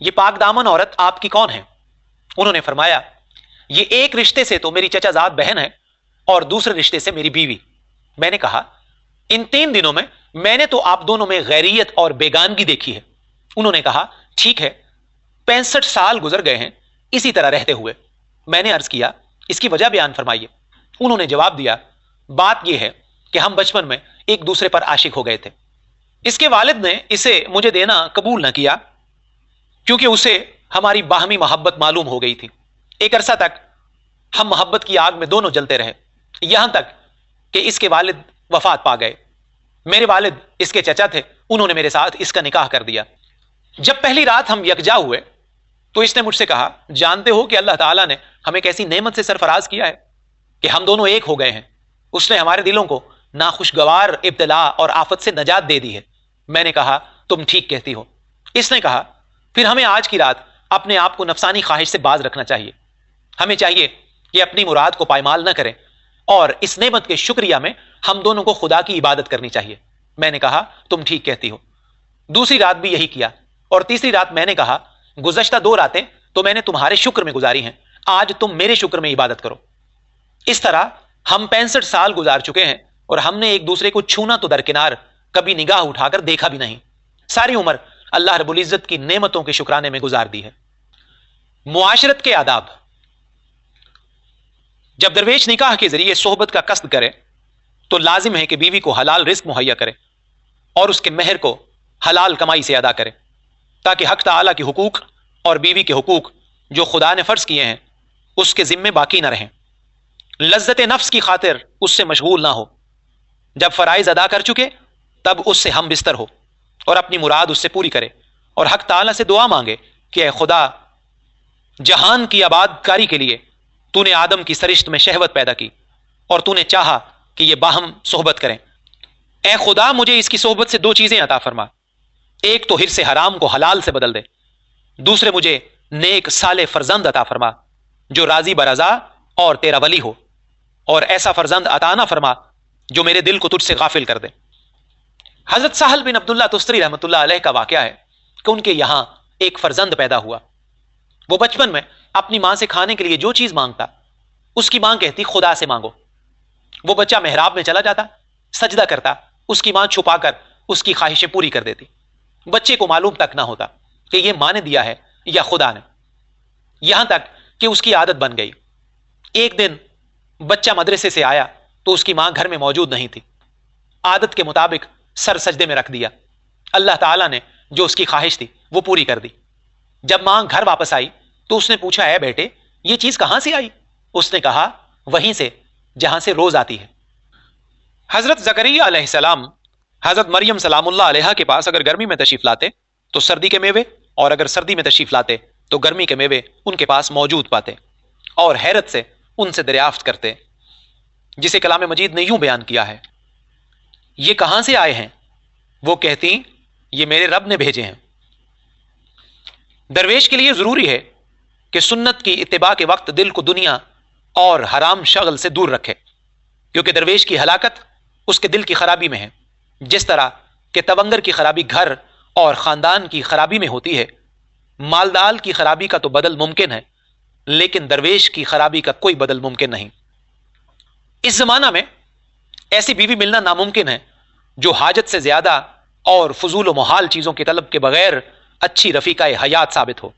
یہ پاک دامن عورت آپ کی کون ہے؟ انہوں نے فرمایا یہ ایک رشتے سے تو میری چچا زاد بہن ہے اور دوسرے رشتے سے میری بیوی۔ میں نے کہا ان 3 دنوں میں نے تو آپ دونوں میں غیریت اور بیگانگی دیکھی ہے۔ انہوں نے کہا ٹھیک ہے، 65 سال گزر گئے ہیں اسی طرح رہتے ہوئے۔ میں نے عرض کیا اس کی وجہ بیان فرمائیے۔ انہوں نے جواب دیا بات یہ ہے کہ ہم بچپن میں ایک دوسرے پر عاشق ہو گئے تھے۔ اس کے والد نے اسے مجھے دینا قبول نہ کیا کیونکہ اسے ہماری باہمی محبت معلوم ہو گئی تھی۔ ایک عرصہ تک ہم محبت کی آگ میں دونوں جلتے رہے، یہاں تک کہ اس کے والد وفات پا گئے۔ میرے والد اس کے چچا تھے، انہوں نے میرے ساتھ اس کا نکاح کر دیا۔ جب پہلی رات ہم یکجا ہوئے تو اس نے مجھ سے کہا جانتے ہو کہ اللہ تعالیٰ نے ہمیں کیسی نعمت سے سرفراز کیا ہے کہ ہم دونوں ایک ہو گئے ہیں۔ اس نے ہمارے دلوں کو ناخوشگوار ابتلا اور آفت سے نجات دے دی ہے۔ میں نے کہا تم ٹھیک کہتی ہو۔ اس نے کہا پھر ہمیں آج کی رات اپنے آپ کو نفسانی خواہش سے باز رکھنا چاہیے۔ ہمیں چاہیے کہ اپنی مراد کو پائمال نہ کریں اور اس نعمت کے شکریہ میں ہم دونوں کو خدا کی عبادت کرنی چاہیے۔ میں نے کہا تم ٹھیک کہتی ہو۔ دوسری رات بھی یہی کیا اور تیسری رات میں نے کہا گزشتہ 2 راتیں تو میں نے تمہارے شکر میں گزاری ہیں، آج تم میرے شکر میں عبادت کرو۔ اس طرح ہم 65 سال گزار چکے ہیں اور ہم نے ایک دوسرے کو چھونا تو درکنار کبھی نگاہ اٹھا کر دیکھا بھی نہیں۔ ساری عمر اللہ رب العزت کی نعمتوں کے شکرانے میں گزار دی ہے۔ معاشرت کے آداب۔ جب درویش نکاح کے ذریعے صحبت کا قصد کرے تو لازم ہے کہ بیوی کو حلال رزق مہیا کرے اور اس کے مہر کو حلال کمائی سے ادا کرے تاکہ حق تعالیٰ کے حقوق اور بیوی کے حقوق جو خدا نے فرض کیے ہیں اس کے ذمے باقی نہ رہیں۔ لذت نفس کی خاطر اس سے مشغول نہ ہو، جب فرائض ادا کر چکے تب اس سے ہم بستر ہو اور اپنی مراد اس سے پوری کرے اور حق تعالیٰ سے دعا مانگے کہ اے خدا جہان کی آباد کاری کے لیے تو نے آدم کی سرشت میں شہوت پیدا کی اور تو نے چاہا کہ یہ باہم صحبت کریں۔ اے خدا مجھے اس کی صحبت سے 2 چیزیں عطا فرما، ایک تو حرص حرام کو حلال سے بدل دے، دوسرے مجھے نیک صالح فرزند عطا فرما جو راضی برضا اور تیرا ولی ہو، اور ایسا فرزند عطا نہ فرما جو میرے دل کو تجھ سے غافل کر دے۔ حضرت سہل بن عبداللہ تستری رحمۃ اللہ علیہ کا واقعہ ہے کہ ان کے یہاں ایک فرزند پیدا ہوا۔ وہ بچپن میں اپنی ماں سے کھانے کے لیے جو چیز مانگتا اس کی ماں کہتی خدا سے مانگو۔ وہ بچہ محراب میں چلا جاتا، سجدہ کرتا، اس کی ماں چھپا کر اس کی خواہشیں پوری کر دیتی۔ بچے کو معلوم تک نہ ہوتا کہ یہ ماں نے دیا ہے یا خدا نے، یہاں تک کہ اس کی عادت بن گئی۔ ایک دن بچہ مدرسے سے آیا تو اس کی ماں گھر میں موجود نہیں تھی۔ عادت کے مطابق سر سجدے میں رکھ دیا۔ اللہ تعالیٰ نے جو اس کی خواہش تھی وہ پوری کر دی۔ جب ماں گھر واپس آئی تو اس نے پوچھا اے بیٹے یہ چیز کہاں سے آئی؟ اس نے کہا وہیں سے جہاں سے روز آتی ہے۔ حضرت زکریا علیہ السلام حضرت مریم سلام اللہ علیہا کے پاس اگر گرمی میں تشریف لاتے تو سردی کے میوے، اور اگر سردی میں تشریف لاتے تو گرمی کے میوے ان کے پاس موجود پاتے اور حیرت سے ان سے دریافت کرتے، جسے کلام مجید نے یوں بیان کیا ہے یہ کہاں سے آئے ہیں؟ وہ کہتی یہ میرے رب نے بھیجے ہیں۔ درویش کے لیے ضروری ہے کہ سنت کی اتباع کے وقت دل کو دنیا اور حرام شغل سے دور رکھے، کیونکہ درویش کی ہلاکت اس کے دل کی خرابی میں ہے۔ جس طرح کہ تونگر کی خرابی گھر اور خاندان کی خرابی میں ہوتی ہے، مالدال کی خرابی کا تو بدل ممکن ہے لیکن درویش کی خرابی کا کوئی بدل ممکن نہیں۔ اس زمانہ میں ایسی بیوی ملنا ناممکن ہے جو حاجت سے زیادہ اور فضول و محال چیزوں کی طلب کے بغیر اچھی رفیقہ حیات ثابت ہو۔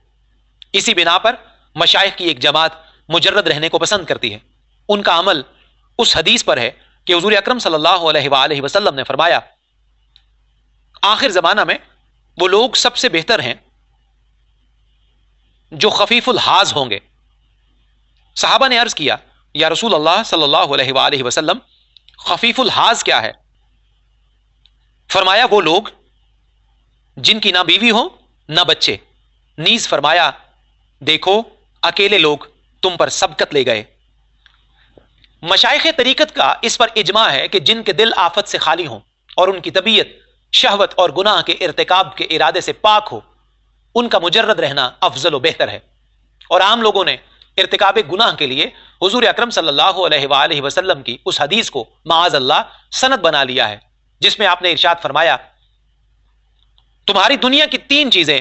اسی بنا پر مشائخ کی ایک جماعت مجرد رہنے کو پسند کرتی ہے۔ ان کا عمل اس حدیث پر ہے کہ حضور اکرم صلی اللہ علیہ وآلہ وسلم نے فرمایا آخر زمانہ میں وہ لوگ سب سے بہتر ہیں جو خفیف الحاظ ہوں گے۔ صحابہ نے عرض کیا یا رسول اللہ صلی اللہ علیہ وآلہ وسلم خفیف الحاظ کیا ہے؟ فرمایا وہ لوگ جن کی نہ بیوی ہو نہ بچے، نیز فرمایا دیکھو اکیلے لوگ تم پر سبقت لے گئے۔ مشائخ طریقت کا اس پر اجماع ہے کہ جن کے دل آفت سے خالی ہوں اور ان کی طبیعت شہوت اور گناہ کے ارتکاب کے ارادے سے پاک ہو، ان کا مجرد رہنا افضل و بہتر ہے۔ اور عام لوگوں نے ارتکاب گناہ کے لیے حضور اکرم صلی اللہ علیہ وآلہ وسلم کی اس حدیث کو معاذ اللہ سند بنا لیا ہے جس میں آپ نے ارشاد فرمایا تمہاری دنیا کی 3 چیزیں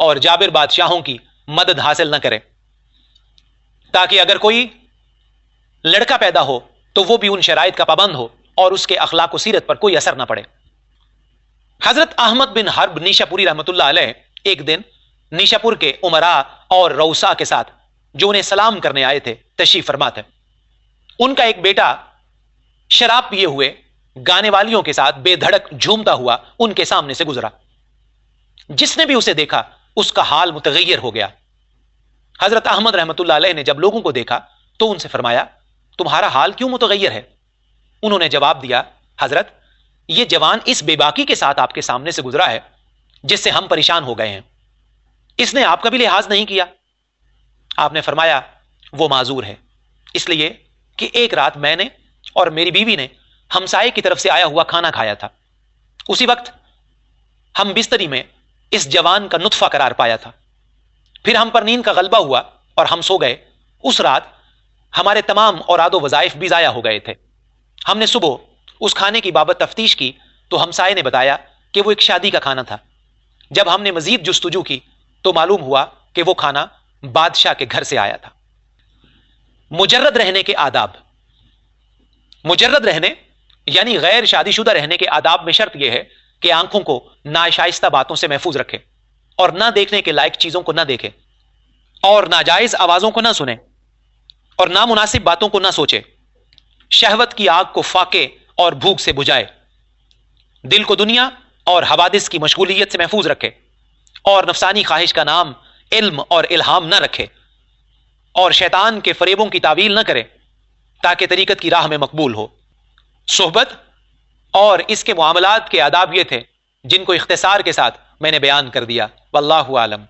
اور جابر بادشاہوں کی مدد حاصل نہ کرے، تاکہ اگر کوئی لڑکا پیدا ہو تو وہ بھی ان شرائط کا پابند ہو اور اس کے اخلاق و سیرت پر کوئی اثر نہ پڑے۔ حضرت احمد بن حرب نیشاپوری رحمۃ اللہ علیہ ایک دن نیشاپور کے امراء اور روسا کے ساتھ جو انہیں سلام کرنے آئے تھے تشریف فرما تھے۔ ان کا ایک بیٹا شراب پیے ہوئے گانے والیوں کے ساتھ بے دھڑک جھومتا ہوا ان کے سامنے سے گزرا۔ جس نے بھی اسے دیکھا اس کا حال متغیر ہو گیا۔ حضرت احمد رحمۃ اللہ علیہ نے جب لوگوں کو دیکھا تو ان سے فرمایا تمہارا حال کیوں متغیر ہے؟ انہوں نے جواب دیا حضرت یہ جوان اس بے باکی کے ساتھ آپ کے سامنے سے گزرا ہے جس سے ہم پریشان ہو گئے ہیں، اس نے آپ کا بھی لحاظ نہیں کیا۔ آپ نے فرمایا وہ معذور ہے، اس لیے کہ ایک رات میں نے اور میری بیوی نے ہمسائے کی طرف سے آیا ہوا کھانا کھایا تھا، اسی وقت ہم بستری میں اس جوان کا نطفہ قرار پایا تھا، پھر ہم پر نیند کا غلبہ ہوا اور ہم سو گئے۔ اس رات ہمارے تمام اوراد و وظائف بھی ضائع ہو گئے تھے۔ ہم نے صبح اس کھانے کی بابت تفتیش کی تو ہمسائے نے بتایا کہ وہ ایک شادی کا کھانا تھا۔ جب ہم نے مزید جستجو کی تو معلوم ہوا کہ وہ کھانا بادشاہ کے گھر سے آیا تھا۔ مجرد رہنے کے آداب۔ مجرد رہنے یعنی غیر شادی شدہ رہنے کے آداب میں شرط یہ ہے کہ آنکھوں کو ناشائستہ باتوں سے محفوظ رکھے اور نہ دیکھنے کے لائق چیزوں کو نہ دیکھے اور ناجائز آوازوں کو نہ سنے اور نامناسب باتوں کو نہ سوچے، شہوت کی آگ کو فاقے اور بھوک سے بجھائے، دل کو دنیا اور حوادث کی مشغولیت سے محفوظ رکھے اور نفسانی خواہش کا نام علم اور الہام نہ رکھے اور شیطان کے فریبوں کی تعویل نہ کرے تاکہ طریقت کی راہ میں مقبول ہو۔ صحبت اور اس کے معاملات کے آداب یہ تھے جن کو اختصار کے ساتھ میں نے بیان کر دیا۔ واللہ عالم۔